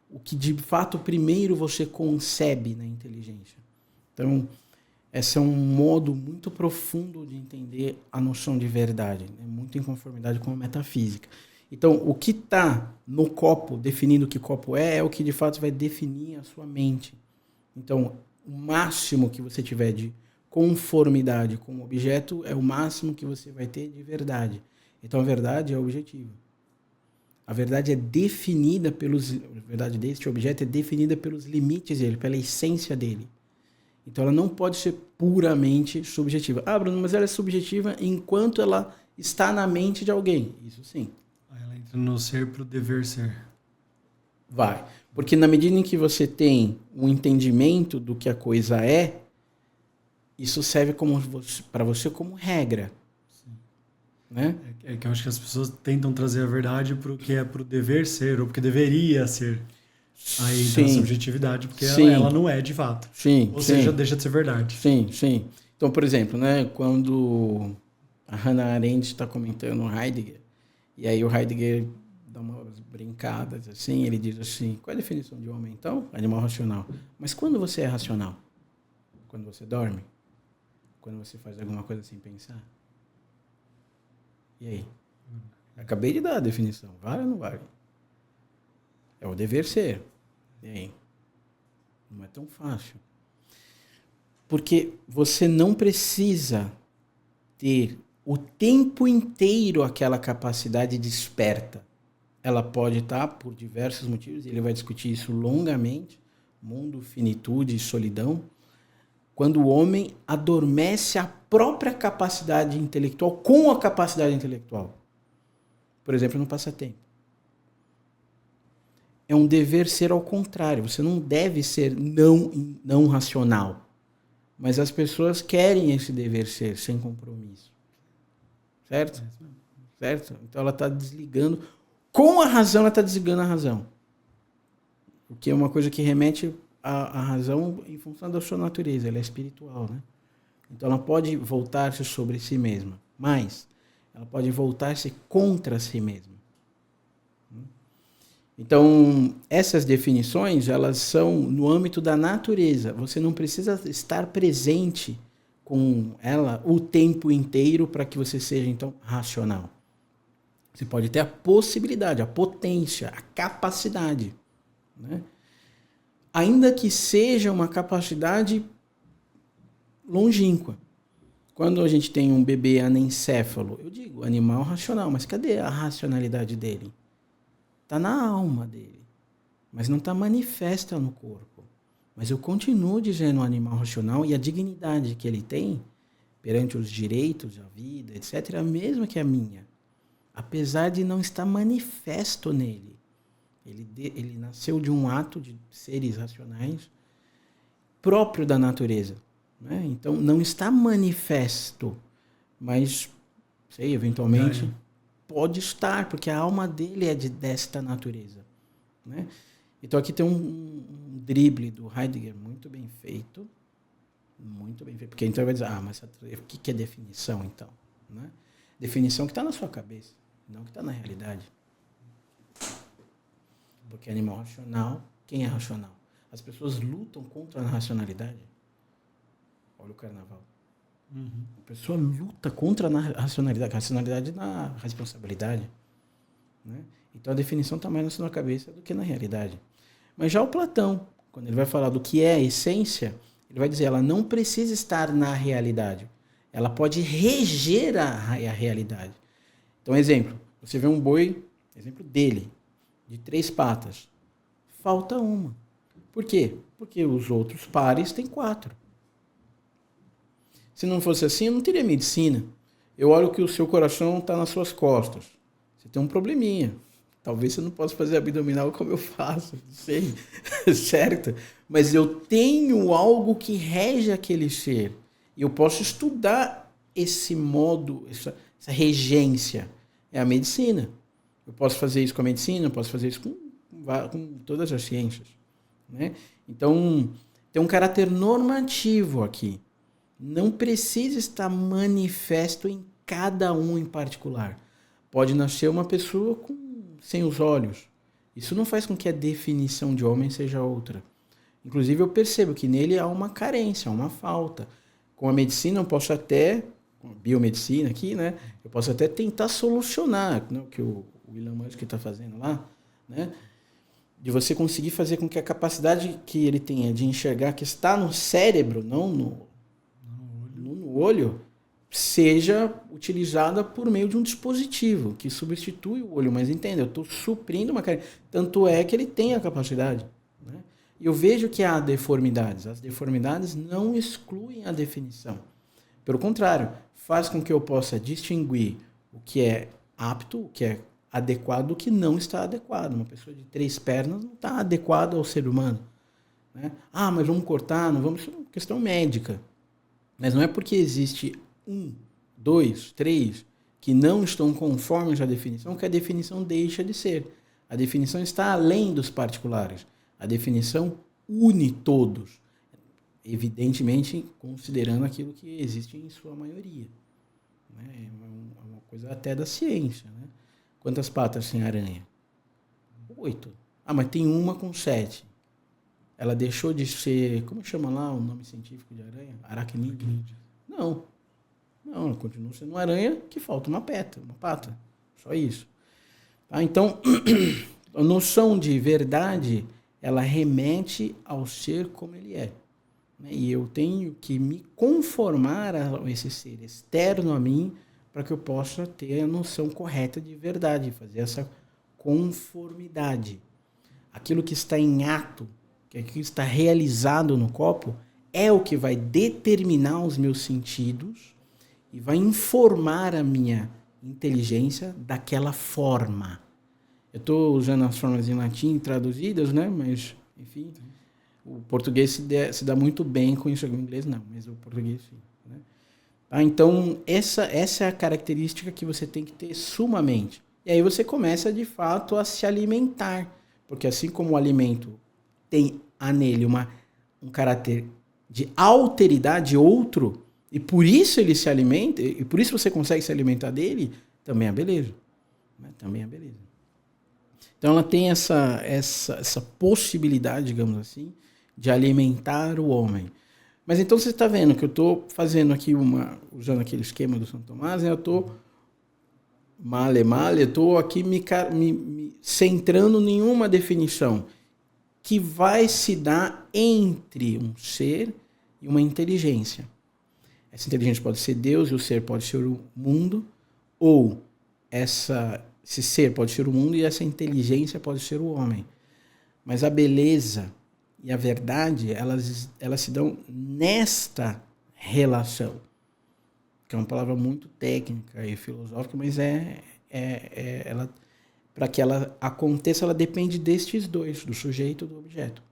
o que de fato primeiro você concebe na inteligência. Então, esse é um modo muito profundo de entender a noção de verdade, né? Muito em conformidade com a metafísica. Então, o que está no copo, definindo o que copo é o que de fato vai definir a sua mente. Então, o máximo que você tiver de conformidade com o objeto é o máximo que você vai ter de verdade. Então, a verdade é objetiva. A verdade é definida a verdade deste objeto é definida pelos limites dele, pela essência dele. Então, ela não pode ser puramente subjetiva. Ah, Bruno, mas ela é subjetiva enquanto ela está na mente de alguém. Isso sim. Aí ela entra no ser para o dever ser. Vai. Porque na medida em que você tem um entendimento do que a coisa é, isso serve para você como regra. Sim. Né? É que eu acho que as pessoas tentam trazer a verdade para o que é para o dever ser, ou porque deveria ser. Aí entra a subjetividade, porque ela não é de fato. Sim, ou seja, deixa de ser verdade. Sim, sim. Então, por exemplo, né, quando a Hannah Arendt está comentando o Heidegger, e aí o Heidegger dá umas brincadas assim, ele diz assim, qual é a definição de homem, então? Animal racional. Mas quando você é racional? Quando você dorme? Quando você faz alguma coisa sem pensar? E aí? Acabei de dar a definição. Vale ou não vale? É o dever ser. E aí? Não é tão fácil. Porque você não precisa ter o tempo inteiro aquela capacidade desperta. Ela pode estar por diversos motivos, ele vai discutir isso longamente, mundo, finitude e solidão, quando o homem adormece a própria capacidade intelectual com a capacidade intelectual. Por exemplo, no passatempo. É um dever ser ao contrário, você não deve ser não racional. Mas as pessoas querem esse dever ser sem compromisso. Certo? Certo? Então ela está desligando. Com a razão, ela está desligando a razão. O que é uma coisa que remete à razão em função da sua natureza. Ela é espiritual, né? Então ela pode voltar-se sobre si mesma. Mas ela pode voltar-se contra si mesma. Então, essas definições, elas são no âmbito da natureza. Você não precisa estar presente com ela o tempo inteiro para que você seja, então, racional. Você pode ter a possibilidade, a potência, a capacidade, né? Ainda que seja uma capacidade longínqua. Quando a gente tem um bebê anencéfalo, eu digo animal racional, mas cadê a racionalidade dele? Está na alma dele, mas não está manifesta no corpo. Mas eu continuo dizendo o animal racional e a dignidade que ele tem perante os direitos, a vida, etc., é a mesma que a minha. Apesar de não estar manifesto nele. Ele nasceu de um ato de seres racionais próprio da natureza. né? Então, não está manifesto, mas, sei, eventualmente, pode estar, porque a alma dele é desta natureza, né? Então, aqui tem um drible do Heidegger muito bem feito, porque então vai dizer, mas o que é definição, então? Né? Definição que está na sua cabeça, não que está na realidade. Porque animal racional, quem é racional? As pessoas lutam contra a racionalidade. Olha o carnaval. A pessoa luta contra a racionalidade na responsabilidade. Né? Então a definição está mais na sua cabeça do que na realidade. Mas já o Platão, quando ele vai falar do que é a essência, ele vai dizer, ela não precisa estar na realidade. Ela pode reger a realidade. Então, exemplo, você vê um boi, exemplo dele, de 3 patas. Falta uma. Por quê? Porque os outros pares têm 4. Se não fosse assim, eu não teria medicina. Eu olho que o seu coração está nas suas costas. Você tem um probleminha. Talvez você não possa fazer abdominal como eu faço, não sei, certo? Mas eu tenho algo que rege aquele ser. E eu posso estudar esse modo, essa regência. É a medicina. Eu posso fazer isso com a medicina, eu posso fazer isso com todas as ciências. Né? Então, tem um caráter normativo aqui. Não precisa estar manifesto em cada um em particular. Pode nascer uma pessoa sem os olhos. Isso não faz com que a definição de homem seja outra. Inclusive, eu percebo que nele há uma carência, há uma falta. Com a medicina, eu posso até, com a biomedicina aqui, né? Eu posso até tentar solucionar, né, o que o Elon Musk está fazendo lá, né? De você conseguir fazer com que a capacidade que ele tenha de enxergar, que está no cérebro, não no olho, seja utilizada por meio de um dispositivo que substitui o olho. Mas entenda, eu estou suprindo uma carência. Tanto é que ele tem a capacidade. Né? E eu vejo que há deformidades. As deformidades não excluem a definição. Pelo contrário, faz com que eu possa distinguir o que é apto, o que é adequado, do que não está adequado. Uma pessoa de 3 pernas não está adequada ao ser humano. Né? Mas vamos cortar, não vamos... Isso é uma questão médica. Mas não é porque existe 1, 2, 3 que não estão conformes à definição que a definição deixa de ser. A definição está além dos particulares. A definição une todos, evidentemente considerando aquilo que existe em sua maioria. Né? É uma coisa até da ciência. Né? Quantas patas tem a aranha? 8. Mas tem uma com 7. Ela deixou de ser... Como chama lá o nome científico de aranha? Aracnídeo. Não, ela continua sendo uma aranha que falta uma pata. Só isso. Tá? Então, a noção de verdade, ela remete ao ser como ele é. E eu tenho que me conformar a esse ser externo a mim para que eu possa ter a noção correta de verdade, fazer essa conformidade. Aquilo que está em ato, aquilo que está realizado no copo, é o que vai determinar os meus sentidos e vai informar a minha inteligência daquela forma. Eu estou usando as formas em latim traduzidas, né? Mas, enfim, o português se dá muito bem com isso. O inglês não, mas o português sim. Né? Então, essa é a característica que você tem que ter sumamente. E aí você começa, de fato, a se alimentar. Porque assim como o alimento tem nele um caráter de alteridade outro, e por isso ele se alimenta, e por isso você consegue se alimentar dele, também é beleza. Né? Também é beleza. Então ela tem essa possibilidade, digamos assim, de alimentar o homem. Mas então você está vendo que eu estou fazendo aqui usando aquele esquema do Santo Tomás, né? Eu estou eu estou aqui me centrando em uma definição que vai se dar entre um ser e uma inteligência. Essa inteligência pode ser Deus e o ser pode ser o mundo, ou esse ser pode ser o mundo e essa inteligência pode ser o homem. Mas a beleza e a verdade, elas se dão nesta relação, que é uma palavra muito técnica e filosófica, mas ela, para que ela aconteça, ela depende destes dois, do sujeito e do objeto.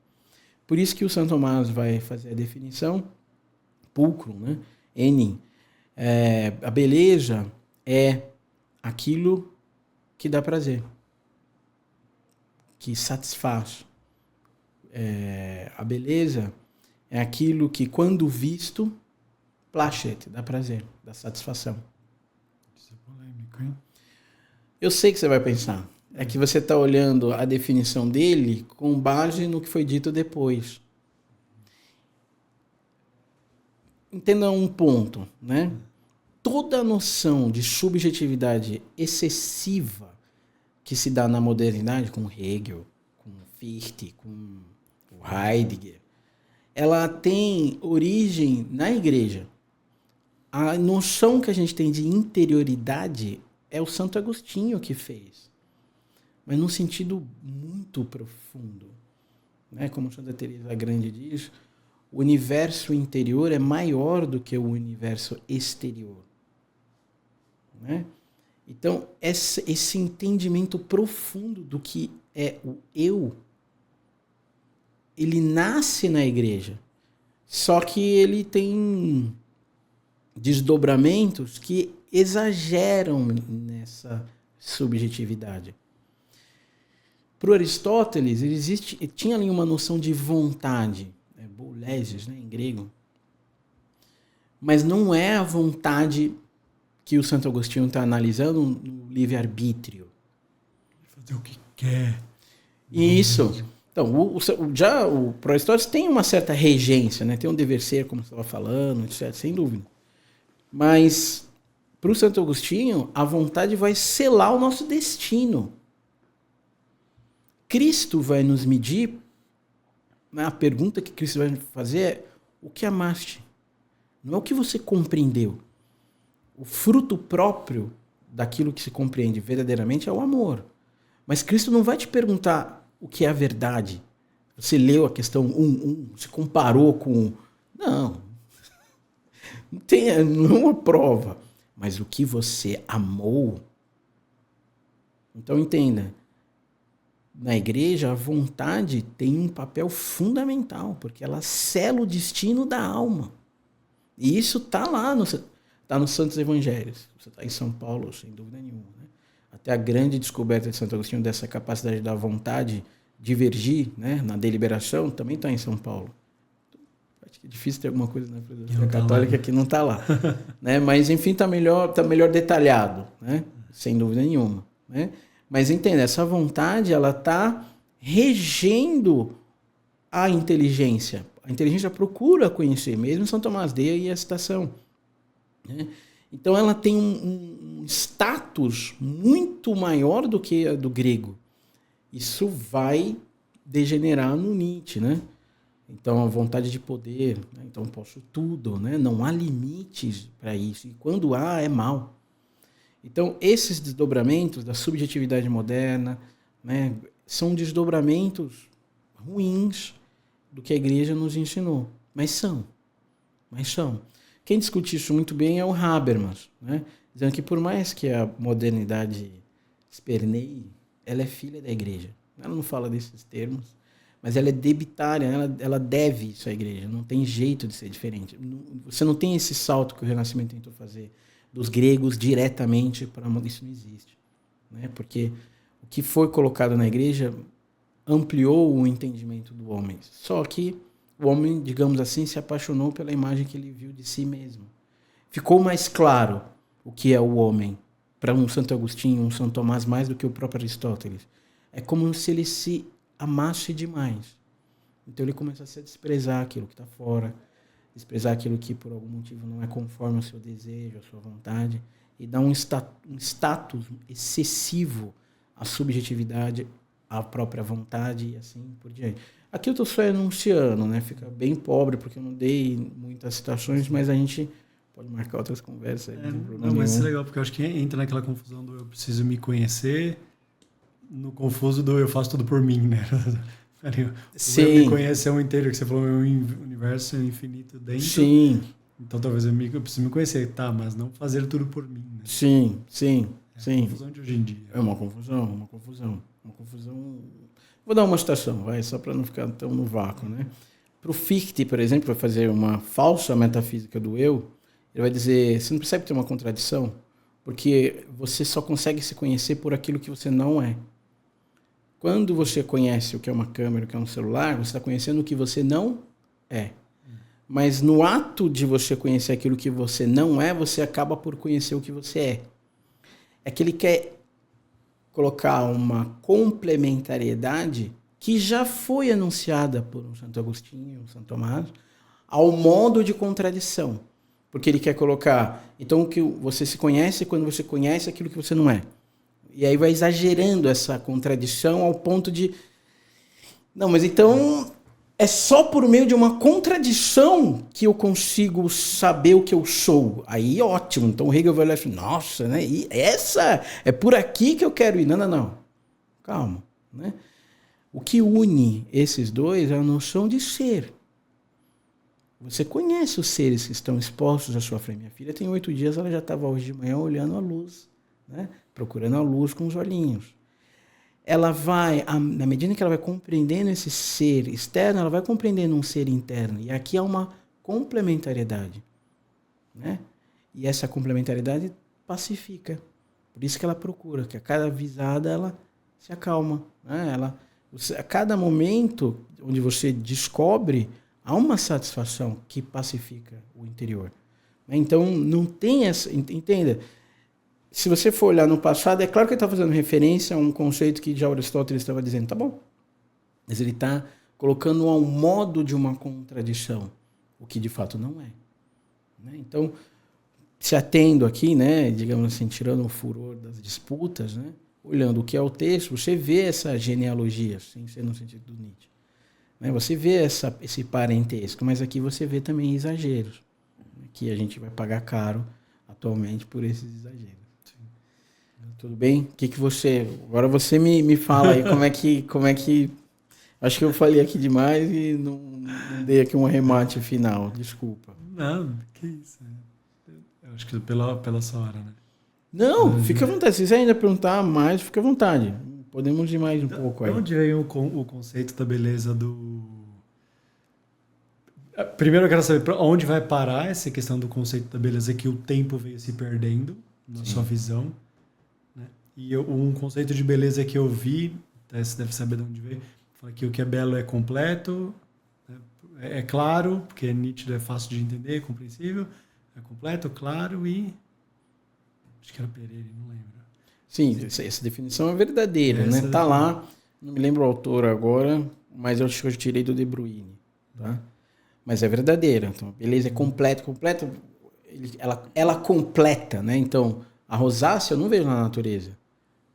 Por isso que o Santo Tomás vai fazer a definição pulcrum, né? Enim. A beleza é aquilo que dá prazer, que satisfaz. A beleza é aquilo que, quando visto, placet, dá prazer, dá satisfação. Isso é polêmico, hein? Eu sei que você vai pensar. É que você está olhando a definição dele com base no que foi dito depois. Entenda um ponto, né? Toda noção de subjetividade excessiva que se dá na modernidade, com Hegel, com Fichte, com o Heidegger, ela tem origem na igreja. A noção que a gente tem de interioridade é o Santo Agostinho que fez, mas num sentido muito profundo, né? Como Santa Teresa Grande diz, o universo interior é maior do que o universo exterior, né? Então, esse entendimento profundo do que é o eu, ele nasce na igreja, só que ele tem desdobramentos que exageram nessa subjetividade. Para o Aristóteles, tinha ali uma noção de vontade, boulesis, né, em grego, mas não é a vontade que o Santo Agostinho está analisando no livre-arbítrio. Fazer o que quer. Isso. Então, para Aristóteles tem uma certa regência, né? Tem um dever ser, como você estava falando, etc., sem dúvida. Mas, para o Santo Agostinho, a vontade vai selar o nosso destino. Cristo vai nos medir, né? A pergunta que Cristo vai fazer é: o que amaste? Não é o que você compreendeu. O fruto próprio daquilo que se compreende verdadeiramente é o amor. Mas Cristo não vai te perguntar o que é a verdade. Você leu a questão 1.1, se comparou com... Não. Não é uma prova. Mas o que você amou... Então, entenda. Na igreja, a vontade tem um papel fundamental, porque ela sela o destino da alma. E isso está lá, está nos Santos Evangelhos. Você está em São Paulo, sem dúvida nenhuma. Né? Até a grande descoberta de Santo Agostinho dessa capacidade da vontade divergir, né, na deliberação, também está em São Paulo. Acho que é difícil ter alguma coisa na filosofia católica que não está lá. Né? Mas, enfim, está melhor detalhado, né? Sem dúvida nenhuma. Né? Mas entenda, essa vontade ela está regendo a inteligência. A inteligência procura conhecer, mesmo São Tomás de e a citação. Né? Então ela tem um status muito maior do que a do grego. Isso vai degenerar no Nietzsche, né? Então a vontade de poder, né? Então posso tudo, né? Não há limites para isso. E quando há, é mal. Então esses desdobramentos da subjetividade moderna, né, são desdobramentos ruins do que a igreja nos ensinou. Mas são. Quem discute isso muito bem é o Habermas, né? Dizendo que por mais que a modernidade esperneie, ela é filha da igreja. Ela não fala desses termos, mas ela é debitária, ela deve isso à igreja. Não tem jeito de ser diferente. Você não tem esse salto que o Renascimento tentou fazer dos gregos diretamente para... Isso não existe. Né? Porque o que foi colocado na igreja ampliou o entendimento do homem. Só que o homem, digamos assim, se apaixonou pela imagem que ele viu de si mesmo. Ficou mais claro o que é o homem para um Santo Agostinho, um São Tomás, mais do que o próprio Aristóteles. É como se ele se amasse demais. Então ele começa a se desprezar aquilo que está fora, desprezar aquilo que por algum motivo não é conforme ao seu desejo, à sua vontade, e dá um status excessivo à subjetividade, à própria vontade e assim por diante. Aqui eu estou só enunciando, né? Fica bem pobre porque eu não dei muitas citações, mas a gente pode marcar outras conversas. Não, mas isso é legal, porque eu acho que entra naquela confusão do eu preciso me conhecer, no confuso do eu faço tudo por mim, né? Sim. Eu me conheço é um inteiro, que você falou, meu universo é infinito dentro. Sim. Então talvez eu preciso me conhecer, tá, mas não fazer tudo por mim. Né? Sim. É a confusão de hoje em dia. É uma confusão. Vou dar uma citação, vai, só para não ficar tão no vácuo, né? Para o Fichte, por exemplo, vai fazer uma falsa metafísica do eu, ele vai dizer, você não percebe que tem uma contradição? Porque você só consegue se conhecer por aquilo que você não é. Quando você conhece o que é uma câmera, o que é um celular, você está conhecendo o que você não é. Mas no ato de você conhecer aquilo que você não é, você acaba por conhecer o que você é. É que ele quer colocar uma complementariedade que já foi anunciada por um Santo Agostinho, um Santo Tomás, ao modo de contradição. Porque ele quer colocar, então, que você se conhece quando você conhece aquilo que você não é. E aí vai exagerando essa contradição ao ponto de... Não, mas então é só por meio de uma contradição que eu consigo saber o que eu sou. Aí ótimo. Então o Hegel vai lá e fala, nossa, né? E essa é por aqui que eu quero ir. Não, não, não. Calma. Né? O que une esses dois é a noção de ser. Você conhece os seres que estão expostos à sua frente. Minha filha tem 8 dias, ela já estava hoje de manhã olhando a luz, né? Procurando a luz com os olhinhos. Ela vai, na medida que ela vai compreendendo esse ser externo, ela vai compreendendo um ser interno. E aqui há uma complementariedade. Né? E essa complementariedade pacifica. Por isso que ela procura, que a cada visada ela se acalma. Né? A cada momento onde você descobre, há uma satisfação que pacifica o interior. Então, não tem essa... Entenda, se você for olhar no passado, é claro que ele está fazendo referência a um conceito que já Aristóteles estava dizendo, tá bom. Mas ele está colocando ao modo de uma contradição, o que de fato não é. Né? Então, se atendo aqui, né, digamos assim, tirando o furor das disputas, né, olhando o que é o texto, você vê essa genealogia, sem ser no sentido do Nietzsche. Né? Você vê esse parentesco, mas aqui você vê também exageros, que a gente vai pagar caro atualmente por esses exageros. Tudo bem? O que você... Agora você me fala aí como é que... Acho que eu falei aqui demais e não dei aqui um arremate final. Desculpa. Não, que isso. Eu acho que pela sua hora, né? Não, fica à vontade. Se você ainda perguntar mais, fica à vontade. Podemos ir mais um pouco aí. Onde veio o conceito da beleza do... Primeiro eu quero saber onde vai parar essa questão do conceito da beleza que o tempo veio se perdendo na sua visão. E um conceito de beleza que eu vi, você deve saber de onde veio, fala que o que é belo é completo, é claro, porque nítido é fácil de entender, é compreensível, é completo, claro e... Acho que era Pereira, não lembro. Sim, essa definição é verdadeira, né? Tá lá, não me lembro o autor agora, mas eu acho que eu tirei do De Bruyne, tá? Mas é verdadeira, então beleza é completa, ela completa, né? Então, a rosácea eu não vejo na natureza.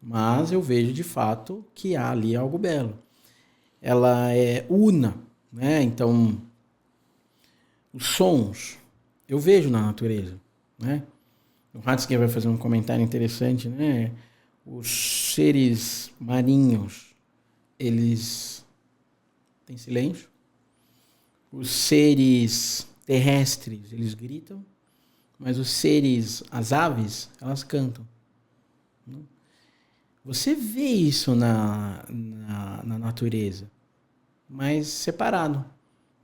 Mas eu vejo, de fato, que há ali algo belo. Ela é una, né? Então, os sons eu vejo na natureza, né? O Ratzinger vai fazer um comentário interessante, né? Os seres marinhos, eles têm silêncio. Os seres terrestres, eles gritam. Mas os seres, as aves, elas cantam. Você vê isso na natureza, mas separado.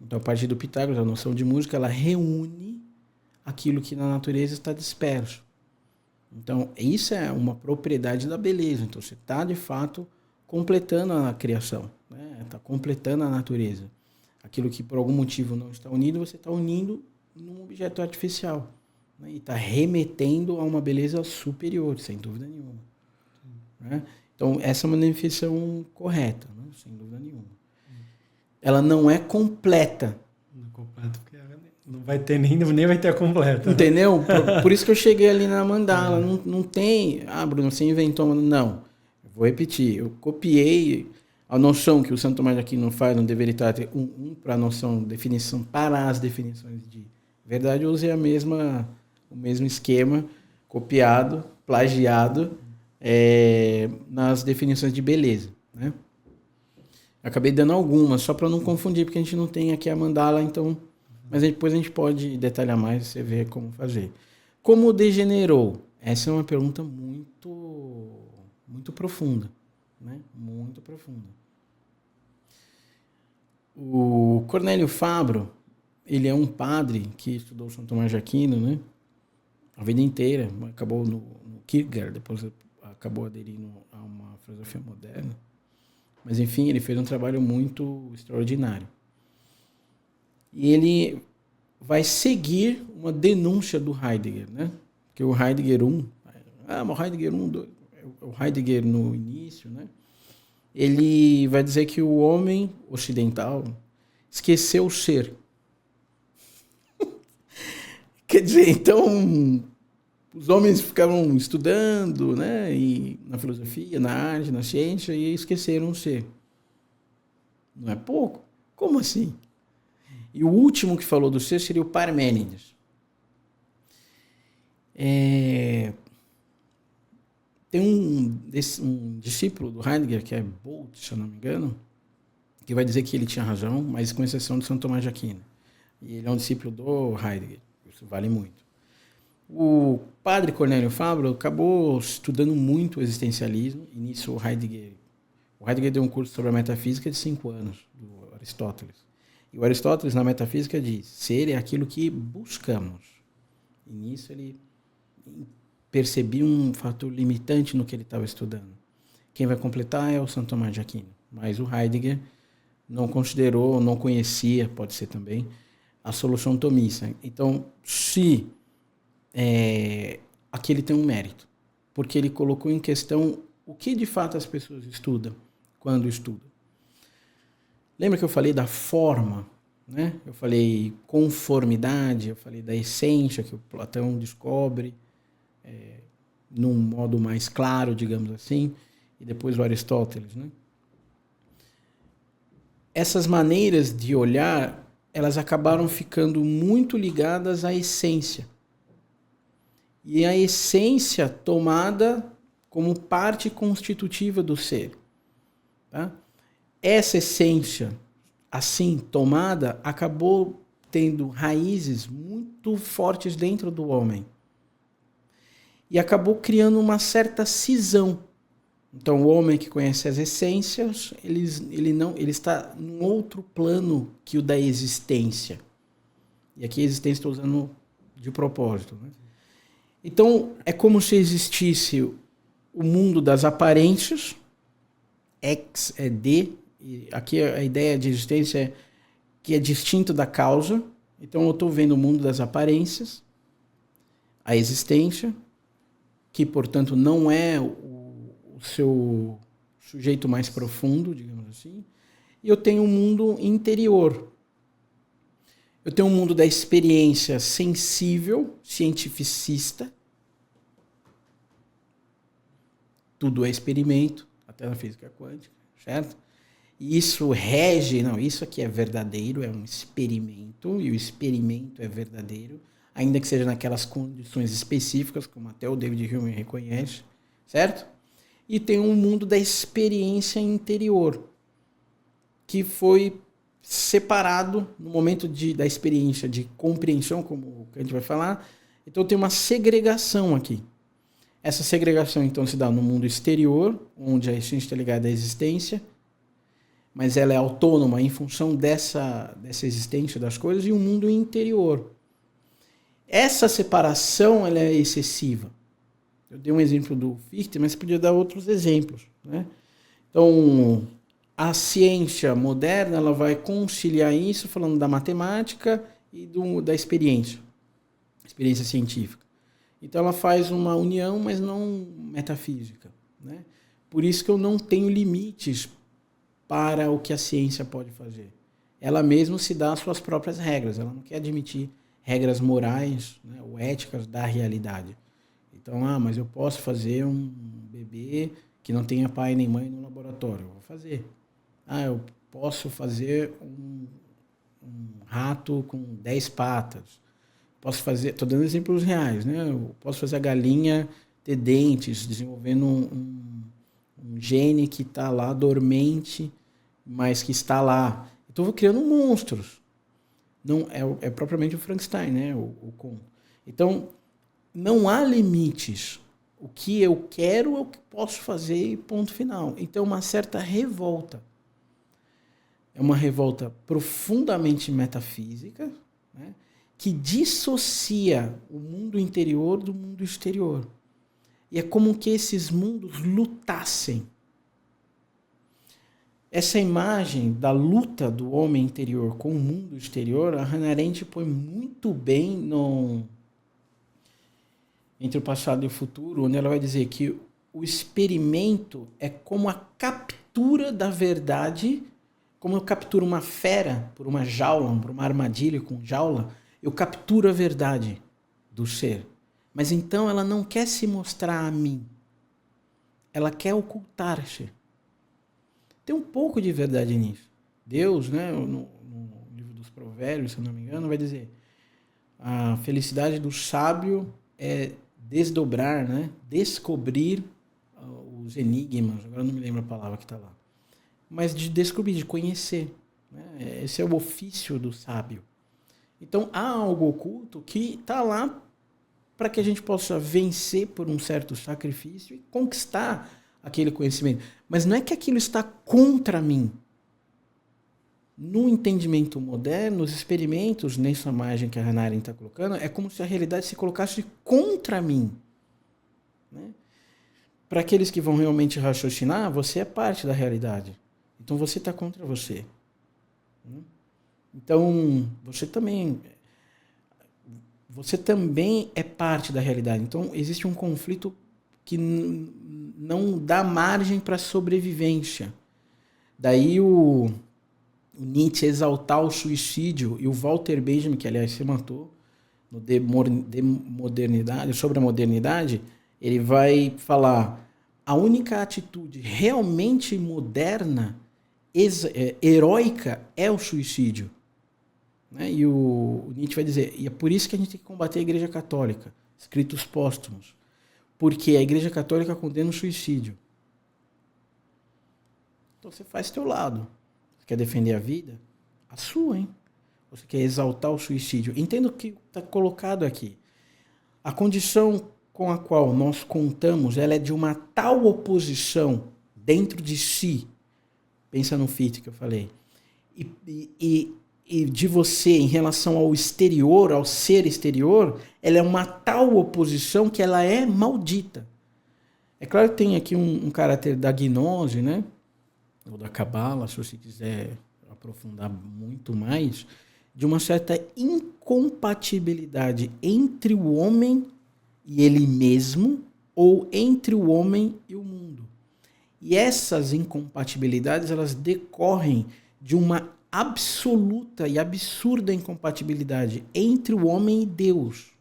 Então, a partir do Pitágoras, a noção de música, ela reúne aquilo que na natureza está disperso. Então, isso é uma propriedade da beleza. Então, você está, de fato, completando a criação. Está completando a natureza. Aquilo que, por algum motivo, não está unido, você está unindo num objeto artificial. Né? E está remetendo a uma beleza superior, sem dúvida nenhuma. Né? Então, essa é uma definição correta, né? Sem dúvida nenhuma. Ela não é completa. Não é completa, porque não vai ter nem vai ter a completa. Entendeu? Por isso que eu cheguei ali na mandala. Não tem... Ah, Bruno, você inventou uma... Não. Eu vou repetir. Eu copiei a noção que o Santo Tomás de Aquino faz no De Veritate 1 para a noção, definição, para as definições de verdade. Eu usei o mesmo esquema, copiado, plagiado, nas definições de beleza, né? Acabei dando algumas, só para não confundir, porque a gente não tem aqui a mandala, então... Mas depois a gente pode detalhar mais, você vê como fazer. Como degenerou? Essa é uma pergunta muito, muito profunda, né? Muito profunda. O Cornélio Fabro, ele é um padre que estudou São Tomás de Aquino, né? A vida inteira, acabou no Kierkegaard, depois acabou aderindo a uma filosofia moderna. Mas, enfim, ele fez um trabalho muito extraordinário. E ele vai seguir uma denúncia do Heidegger, né? Que o Heidegger 1, mas o Heidegger 1, 2, o Heidegger no início, né? Ele vai dizer que o homem ocidental esqueceu o ser. Quer dizer, então, os homens ficavam estudando, né, e na filosofia, na arte, na ciência, e esqueceram o ser. Não é pouco? Como assim? E o último que falou do ser seria o Parmênides. Tem um discípulo do Heidegger, que é Bolt, se eu não me engano, que vai dizer que ele tinha razão, mas com exceção de São Tomás de Aquino. E ele é um discípulo do Heidegger. Isso vale muito. O padre Cornélio Fabro acabou estudando muito o existencialismo, e nisso o Heidegger deu um curso sobre a metafísica de 5 anos, do Aristóteles. E o Aristóteles, na metafísica, diz: ser é aquilo que buscamos. E nisso ele percebia um fator limitante no que ele estava estudando. Quem vai completar é o São Tomás de Aquino. Mas o Heidegger não considerou, não conhecia, pode ser também, a solução tomista. Então, se aqui ele tem um mérito, porque ele colocou em questão o que de fato as pessoas estudam quando estudam. Lembra que eu falei da forma, né? Eu falei conformidade, eu falei da essência que o Platão descobre num modo mais claro, digamos assim, e depois o Aristóteles, né? Essas maneiras de olhar, elas acabaram ficando muito ligadas à essência. E a essência tomada como parte constitutiva do ser. Tá? Essa essência, assim tomada, acabou tendo raízes muito fortes dentro do homem. E acabou criando uma certa cisão. Então, o homem que conhece as essências, ele está num outro plano que o da existência. E aqui a existência estou usando de propósito, né? Então, é como se existisse o mundo das aparências, X é D, e aqui a ideia de existência é que é distinto da causa. Então, eu estou vendo o mundo das aparências, a existência, que, portanto, não é o seu sujeito mais profundo, digamos assim, e eu tenho um mundo interior. Eu tenho um mundo da experiência sensível, cientificista. Tudo é experimento, até na física quântica, certo? E isso rege, não, isso aqui é verdadeiro, é um experimento, e o experimento é verdadeiro, ainda que seja naquelas condições específicas, como até o David Hume reconhece, certo? E tem um mundo da experiência interior, que foi separado no momento da experiência de compreensão, como a gente vai falar. Então tem uma segregação aqui. Essa segregação então se dá no mundo exterior, onde a essência está ligada à existência, mas ela é autônoma em função dessa existência das coisas, e um mundo interior. Essa separação ela é excessiva. Eu dei um exemplo do Fichte, mas podia dar outros exemplos, né? Então, a ciência moderna ela vai conciliar isso falando da matemática e da experiência científica. Então, ela faz uma união, mas não metafísica, né? Por isso que eu não tenho limites para o que a ciência pode fazer. Ela mesma se dá as suas próprias regras. Ela não quer admitir regras morais, né, ou éticas da realidade. Então, mas eu posso fazer um bebê que não tenha pai nem mãe no laboratório. Eu vou fazer. Eu posso fazer um rato com 10 patas. Posso fazer, estou dando exemplos reais, né? Eu posso fazer a galinha ter dentes, desenvolvendo um gene que está lá dormente, mas que está lá. Então, eu vou criando monstros. Não é propriamente o Frankenstein, né? O conto. Então, não há limites. O que eu quero é o que posso fazer e ponto final. Então, uma certa revolta. é uma revolta profundamente metafísica, né, que dissocia o mundo interior do mundo exterior. E é como que esses mundos lutassem. Essa imagem da luta do homem interior com o mundo exterior, a Hannah Arendt põe muito bem Entre o Passado e o Futuro, onde ela vai dizer que o experimento é como a captura da verdade, como eu capturo uma fera por uma jaula, por uma armadilha com jaula, eu capturo a verdade do ser. Mas então ela não quer se mostrar a mim. Ela quer ocultar-se. Tem um pouco de verdade nisso. Deus, né, no livro dos Provérbios, se eu não me engano, vai dizer: a felicidade do sábio é desdobrar, né, descobrir os enigmas. Agora não me lembro a palavra que está lá. Mas de descobrir, de conhecer. Né? Esse é o ofício do sábio. Então há algo oculto que está lá para que a gente possa vencer por um certo sacrifício e conquistar aquele conhecimento. Mas não é que aquilo está contra mim. No entendimento moderno, os experimentos, nessa imagem que a Hannah Arendt está colocando, é como se a realidade se colocasse contra mim. Né? Para aqueles que vão realmente raciocinar, você é parte da realidade. Então você está contra você. Então você também é parte da realidade. Então existe um conflito que não dá margem para sobrevivência. Daí o Nietzsche exaltar o suicídio, e o Walter Benjamin, que aliás se matou no De Modernidade, sobre a modernidade, ele vai falar: a única atitude realmente moderna, heróica, é o suicídio. Né? E o Nietzsche vai dizer, e é por isso que a gente tem que combater a Igreja Católica, escritos póstumos, porque a Igreja Católica condena o suicídio. Então você faz teu lado. Você quer defender a vida? A sua, hein? Você quer exaltar o suicídio? Entenda o que está colocado aqui. A condição com a qual nós contamos, ela é de uma tal oposição dentro de si. Pensa no Fichte que eu falei. E de você em relação ao exterior, ao ser exterior, ela é uma tal oposição que ela é maldita. É claro que tem aqui um caráter da gnose, né? Ou da cabala, se você quiser aprofundar muito mais, de uma certa incompatibilidade entre o homem e ele mesmo, ou entre o homem e o mundo. E essas incompatibilidades, elas decorrem de uma absoluta e absurda incompatibilidade entre o homem e Deus.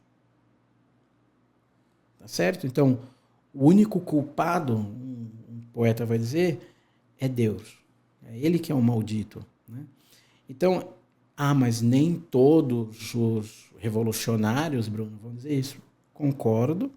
Tá certo? Então, o único culpado, um poeta vai dizer, é Deus. É ele que é o maldito. Né? Então, mas nem todos os revolucionários, Bruno, vão dizer isso. Concordo.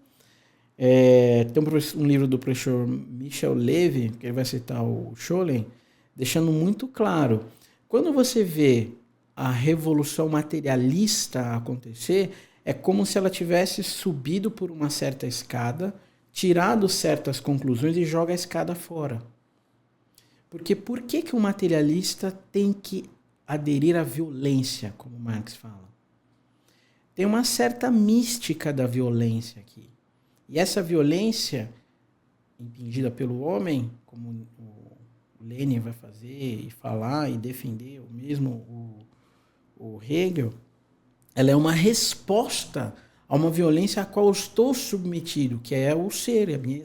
Tem um livro do professor Michel Levy, que ele vai citar o Scholem, deixando muito claro. Quando você vê a revolução materialista acontecer, é como se ela tivesse subido por uma certa escada, tirado certas conclusões e joga a escada fora. Porque por que o materialista tem que aderir à violência, como Marx fala? Tem uma certa mística da violência aqui. E essa violência, impingida pelo homem, como o Lenin vai fazer e falar e defender, o mesmo o Hegel, ela é uma resposta a uma violência a qual eu estou submetido, que é o ser, a minha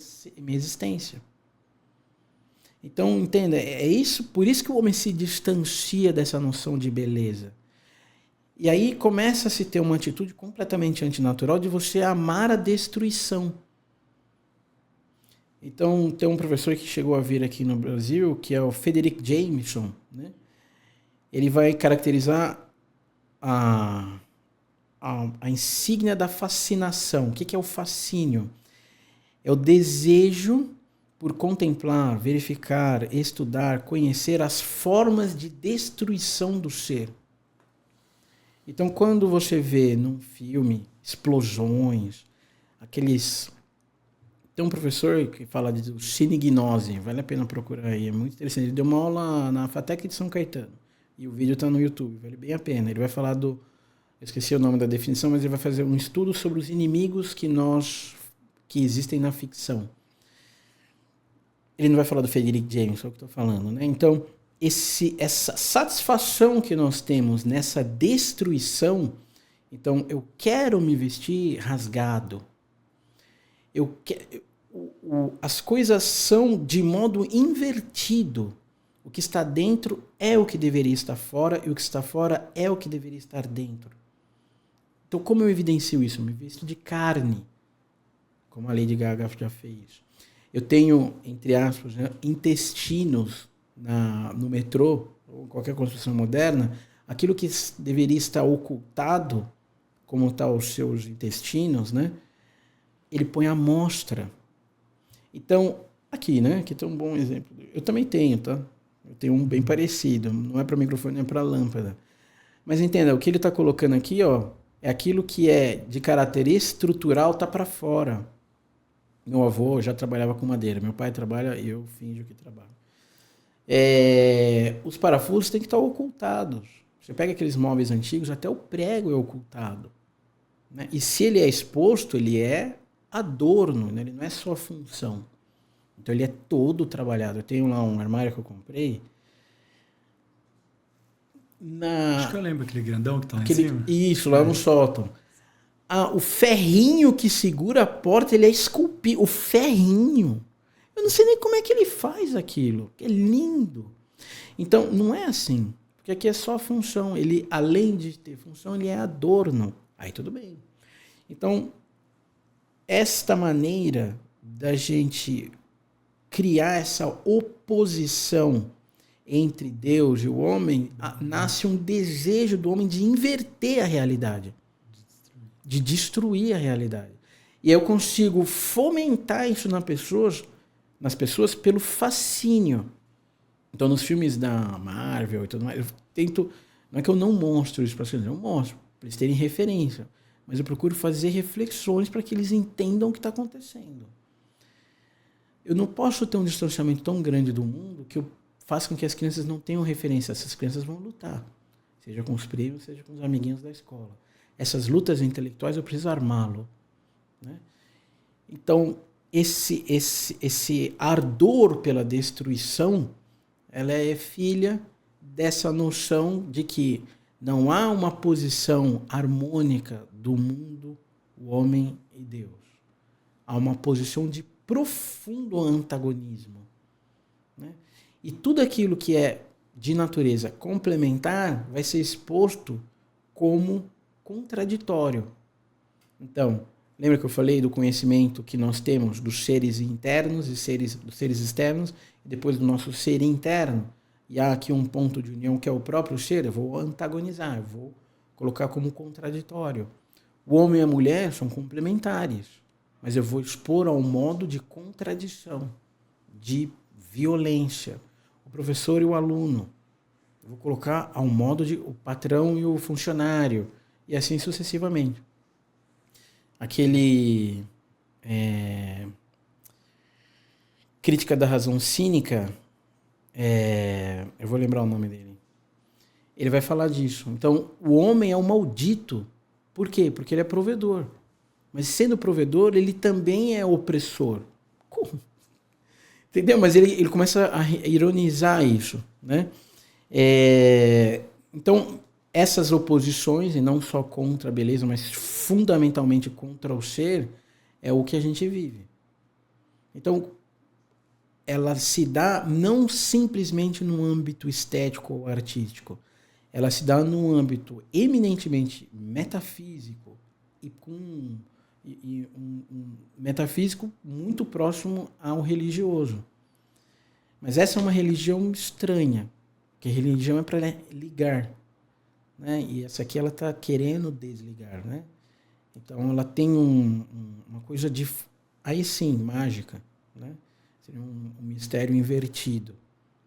existência. Então, entenda, é isso, por isso que o homem se distancia dessa noção de beleza. E aí começa a se ter uma atitude completamente antinatural de você amar a destruição. Então, tem um professor que chegou a vir aqui no Brasil, que é o Frederick Jameson, né? Ele vai caracterizar a insígnia da fascinação. O que é o fascínio? É o desejo por contemplar, verificar, estudar, conhecer as formas de destruição do ser. Então, quando você vê num filme explosões, aqueles... Tem um professor que fala de cinegnose, vale a pena procurar aí, é muito interessante. Ele deu uma aula na FATEC de São Caetano. E o vídeo está no YouTube, vale bem a pena. Ele vai falar eu esqueci o nome da definição, mas ele vai fazer um estudo sobre os inimigos que existem na ficção. Ele não vai falar do Frederick James, é o que eu estou falando, né? Então, essa satisfação que nós temos nessa destruição, então eu quero me vestir rasgado. As coisas são de modo invertido. O que está dentro é o que deveria estar fora e o que está fora é o que deveria estar dentro. Então, como eu evidencio isso? Eu me visto de carne, como a Lady Gaga já fez. Eu tenho, entre aspas, né, intestinos no metrô, ou qualquer construção moderna, aquilo que deveria estar ocultado, como estão os seus intestinos, né, ele põe à mostra. Então, aqui, né, aqui tem um bom exemplo. Eu também tenho, tá? Eu tenho um bem parecido, não é para microfone, é para lâmpada. Mas entenda, o que ele está colocando aqui, ó, é aquilo que é de caráter estrutural, tá para fora. Meu avô já trabalhava com madeira, meu pai trabalha e eu finjo que trabalho. Os parafusos têm que estar ocultados. Você pega aqueles móveis antigos, até o prego é ocultado, né? E se ele é exposto, ele é adorno, né? Ele não é só função. Então ele é todo trabalhado. Eu tenho lá um armário que eu comprei. Acho que eu lembro aquele grandão que tá lá em cima. Isso, lá no sótão. O ferrinho que segura a porta, ele é esculpido. O ferrinho. Eu não sei nem como é que ele faz aquilo. É lindo. Então, não é assim. Porque aqui é só função. Ele, além de ter função, ele é adorno. Aí tudo bem. Então, esta maneira da gente criar essa oposição entre Deus e o homem, nasce um desejo do homem de inverter a realidade. De destruir a realidade. E eu consigo fomentar isso nas pessoas pelo fascínio. Então, nos filmes da Marvel e tudo mais, eu tento... Não é que eu não mostro isso para eles, eu mostro, para eles terem referência. Mas eu procuro fazer reflexões para que eles entendam o que está acontecendo. Eu não posso ter um distanciamento tão grande do mundo que eu faça com que as crianças não tenham referência. Essas crianças vão lutar. Seja com os primos, seja com os amiguinhos da escola. Essas lutas intelectuais eu preciso armá-lo, né? Então, esse ardor pela destruição, ela é filha dessa noção de que não há uma posição harmônica do mundo, o homem e Deus. Há uma posição de profundo antagonismo, né? E tudo aquilo que é de natureza complementar vai ser exposto como contraditório. Então, lembra que eu falei do conhecimento que nós temos dos seres internos e dos seres externos, e depois do nosso ser interno? E há aqui um ponto de união que é o próprio ser. Eu vou antagonizar, eu vou colocar como contraditório. O homem e a mulher são complementares, mas eu vou expor a um modo de contradição, de violência. O professor e o aluno. Eu vou colocar a um modo de o patrão e o funcionário, e assim sucessivamente. Aquele Crítica da Razão Cínica, eu vou lembrar o nome dele. Ele vai falar disso. Então, o homem é um maldito. Por quê? Porque ele é provedor. Mas sendo provedor, ele também é opressor. Como? Entendeu? Mas ele começa a ironizar isso, né? Então, essas oposições, e não só contra a beleza, mas fundamentalmente contra o ser, é o que a gente vive. Então, ela se dá não simplesmente no âmbito estético ou artístico, ela se dá num âmbito eminentemente metafísico e um metafísico muito próximo ao religioso. Mas essa é uma religião estranha, porque a religião é para ligar, né? E essa aqui ela está querendo desligar, né? Então ela tem uma coisa de, aí sim, mágica, né? Seria um mistério invertido.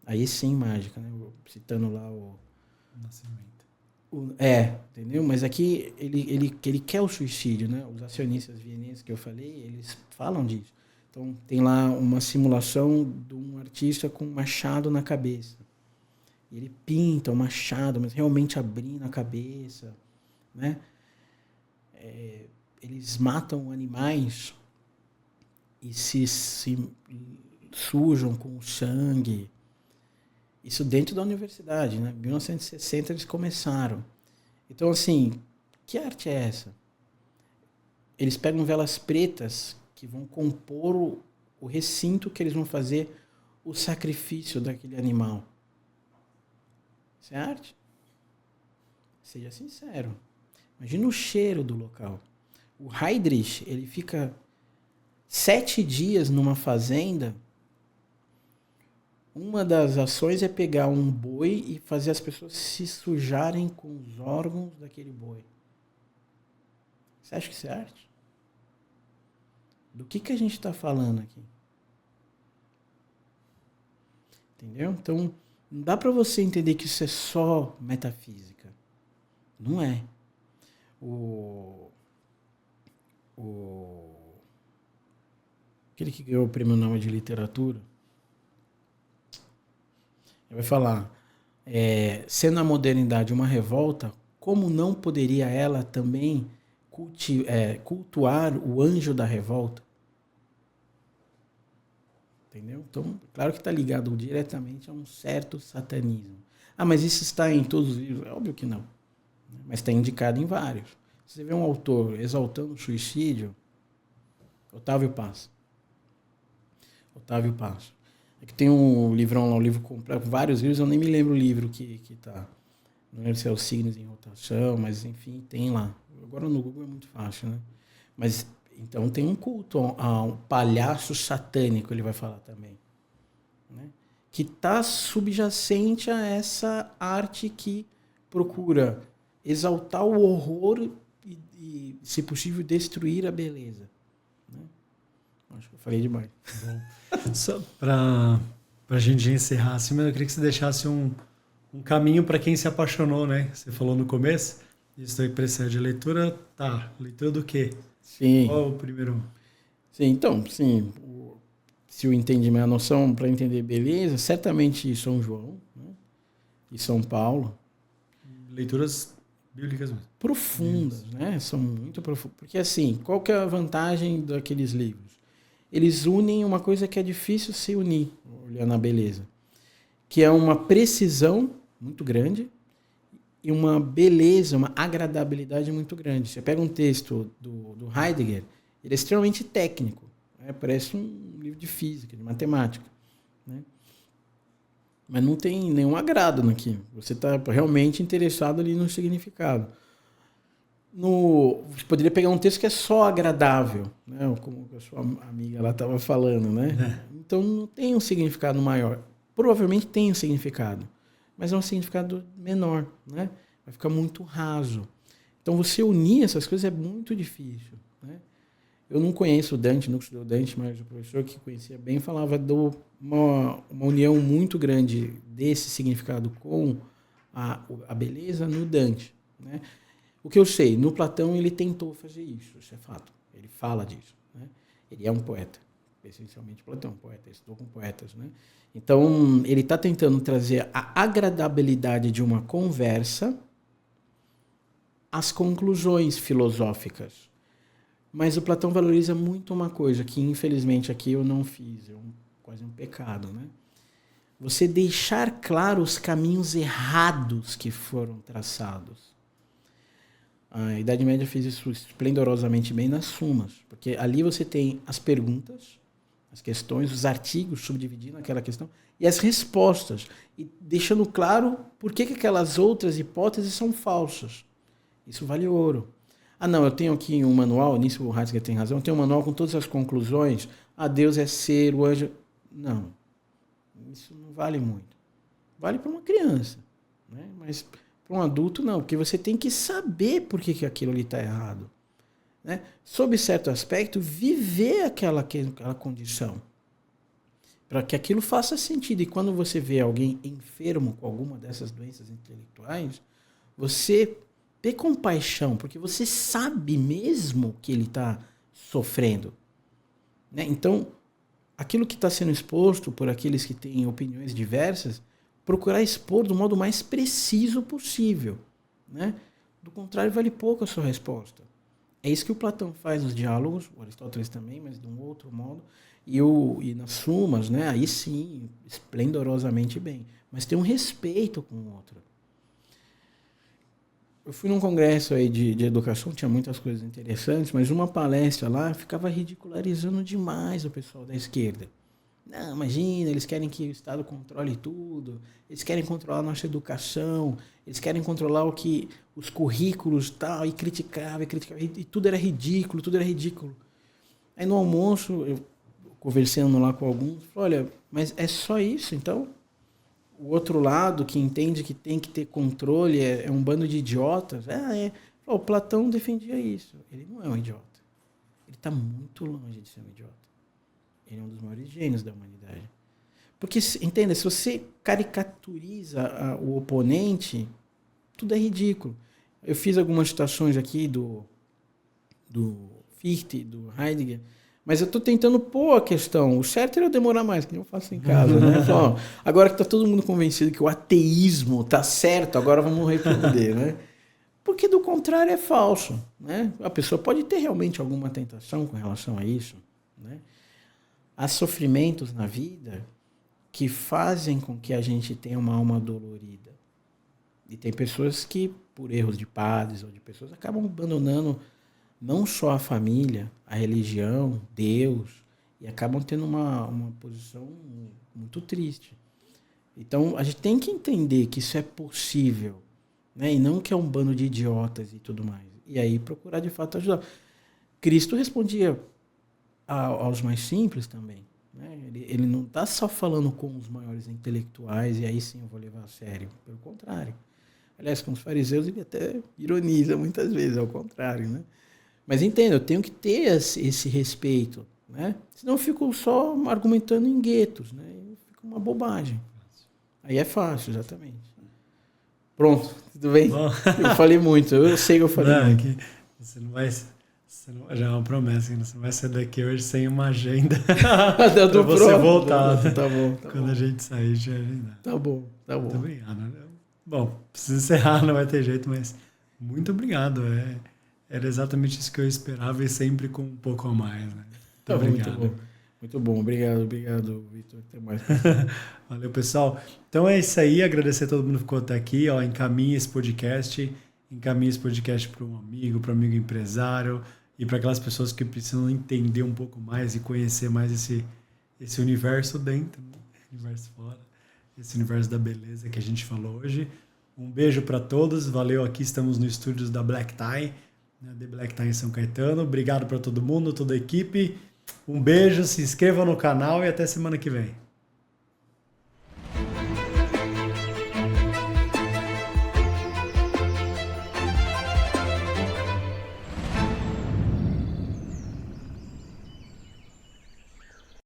Aí sim, mágica, né? Citando lá o Nascimento. Entendeu? Mas aqui ele quer o suicídio, né? Os acionistas vieneses que eu falei, eles falam disso. Então tem lá uma simulação de um artista com um machado na cabeça. Ele pinta o machado, mas realmente abrindo a cabeça, né? Eles matam animais e se sujam com sangue. Isso dentro da universidade, né? Em 1960 eles começaram. Então, assim, que arte é essa? Eles pegam velas pretas que vão compor o recinto que eles vão fazer o sacrifício daquele animal. Isso é arte? Seja sincero. Imagina o cheiro do local. O Heydrich, ele fica 7 dias numa fazenda. Uma das ações é pegar um boi e fazer as pessoas se sujarem com os órgãos daquele boi. Você acha que isso é arte? Do que a gente está falando aqui? Entendeu? Então, não dá para você entender que isso é só metafísica. Não é. Aquele que ganhou o prêmio Nobel de Literatura, ele vai falar, sendo a modernidade uma revolta, como não poderia ela também cultuar o anjo da revolta? Entendeu? Então, claro que está ligado diretamente a um certo satanismo. Ah, mas isso está em todos os livros? É óbvio que não. Mas está indicado em vários. Se você vê um autor exaltando o suicídio, Otávio Paz. É que tem um livrão lá, um livro completo, vários livros, eu nem me lembro o livro que tá. Não lembro se é os signos em rotação, mas enfim, tem lá. Agora no Google é muito fácil, né? Mas então tem um culto a um palhaço satânico, ele vai falar também, né? Que está subjacente a essa arte que procura exaltar o horror e, se possível, destruir a beleza. Né? Acho que eu falei demais. Bom, só para a gente encerrar assim, mas eu queria que você deixasse um caminho para quem se apaixonou, né? Você falou no começo, isso aí precede a leitura. Tá, leitura do quê? Sim. Qual é o primeiro? Sim, então, sim. Se o entendimento, a noção para entender beleza, certamente São João, né? E São Paulo. Leituras bíblicas mesmo. Profundas, né? São muito profundas. Porque, assim, qual que é a vantagem daqueles livros? Eles unem uma coisa que é difícil se unir, olhando a beleza, que é uma precisão muito grande e uma beleza, uma agradabilidade muito grande. Você pega um texto do Heidegger, ele é extremamente técnico, né? Parece um livro de física, de matemática, né? Mas não tem nenhum agrado naquilo. Você está realmente interessado ali no significado. Você poderia pegar um texto que é só agradável, né? Como a sua amiga lá estava falando, né? Então não tem um significado maior. Provavelmente tem um significado, mas é um significado menor, né? Vai ficar muito raso. Então você unir essas coisas é muito difícil, né? Eu não conheço o Dante, nunca estudei o Dante, mas o professor que conhecia bem falava de uma união muito grande desse significado com a beleza no Dante, né? O que eu sei, no Platão ele tentou fazer isso é fato. Ele fala disso, né? Ele é um poeta, essencialmente Platão, poeta, estudou com poetas, né? Então ele está tentando trazer a agradabilidade de uma conversa às conclusões filosóficas. Mas o Platão valoriza muito uma coisa que, infelizmente, aqui eu não fiz. É quase um pecado, né? Você deixar claro os caminhos errados que foram traçados. A Idade Média fez isso esplendorosamente bem nas Sumas. Porque ali você tem as perguntas, as questões, os artigos subdividindo aquela questão, e as respostas. E deixando claro por que aquelas outras hipóteses são falsas. Isso vale ouro. Ah, não, eu tenho aqui um manual, nisso o Heidegger tem razão, eu tenho um manual com todas as conclusões. Ah, Deus é ser, o anjo... Não, isso não vale muito. Vale para uma criança, né? Mas para um adulto não, porque você tem que saber por que aquilo ali está errado, né? Sob certo aspecto, viver aquela condição, para que aquilo faça sentido. E quando você vê alguém enfermo com alguma dessas doenças intelectuais, você... ter compaixão, porque você sabe mesmo que ele está sofrendo, né? Então, aquilo que está sendo exposto por aqueles que têm opiniões diversas, procurar expor do modo mais preciso possível, né? Do contrário, vale pouco a sua resposta. É isso que o Platão faz nos diálogos, o Aristóteles também, mas de um outro modo, e nas sumas, né? Aí sim, esplendorosamente bem. Mas tem um respeito com o outro. Eu fui num congresso aí de educação, tinha muitas coisas interessantes, mas uma palestra lá ficava ridicularizando demais o pessoal da esquerda. Não, imagina, eles querem que o Estado controle tudo, eles querem controlar a nossa educação, eles querem controlar os currículos tal, e criticava, e tudo era ridículo, tudo era ridículo. Aí no almoço, eu conversando lá com alguns, falei, olha, mas é só isso, então? O outro lado, que entende que tem que ter controle, é um bando de idiotas? O Platão defendia isso. Ele não é um idiota. Ele está muito longe de ser um idiota. Ele é um dos maiores gênios da humanidade. Porque, entenda, se você caricaturiza o oponente, tudo é ridículo. Eu fiz algumas citações aqui do Fichte, do Heidegger, mas eu estou tentando pôr a questão. O certo era eu demorar mais, que eu faço em casa. Né? Falo, agora que está todo mundo convencido que o ateísmo está certo, agora vamos responder. Né? Porque, do contrário, é falso. Né? A pessoa pode ter realmente alguma tentação com relação a isso, né? Há sofrimentos na vida que fazem com que a gente tenha uma alma dolorida. E tem pessoas que, por erros de padres ou de pessoas, acabam abandonando não só a família, a religião, Deus, e acabam tendo uma posição muito triste. Então, a gente tem que entender que isso é possível, né? E não que é um bando de idiotas e tudo mais. E aí procurar, de fato, ajudar. Cristo respondia aos mais simples também. Né? Ele não está só falando com os maiores intelectuais e aí sim eu vou levar a sério. Pelo contrário. Aliás, com os fariseus ele até ironiza muitas vezes, ao contrário. Né? Mas entenda, eu tenho que ter esse respeito. Né? Senão eu fico só argumentando em guetos. Né? Fica uma bobagem. Aí é fácil, exatamente. Pronto, tudo bem? Bom. Eu falei muito, eu sei que eu falei não, muito. É que você não vai... Já é uma promessa, você não vai sair daqui hoje sem uma agenda para você voltar. Tá bom. Quando a gente sair, já agendar. Tá bom. Muito obrigado. Bom, preciso encerrar, não vai ter jeito, mas muito obrigado. Era exatamente isso que eu esperava e sempre com um pouco a mais. Né? Tá obrigado. Muito bom. Obrigado, Vitor. Até mais. Valeu, pessoal. Então é isso aí. Agradecer a todo mundo que ficou até aqui. Encaminhe esse podcast para um amigo, para um amigo empresário, e para aquelas pessoas que precisam entender um pouco mais e conhecer mais esse universo dentro, né? Universo fora, esse universo da beleza que a gente falou hoje. Um beijo para todos, valeu, aqui estamos no estúdios da Black Tie, né? The Black Tie em São Caetano. Obrigado para todo mundo, toda a equipe. Um beijo, se inscreva no canal e até semana que vem.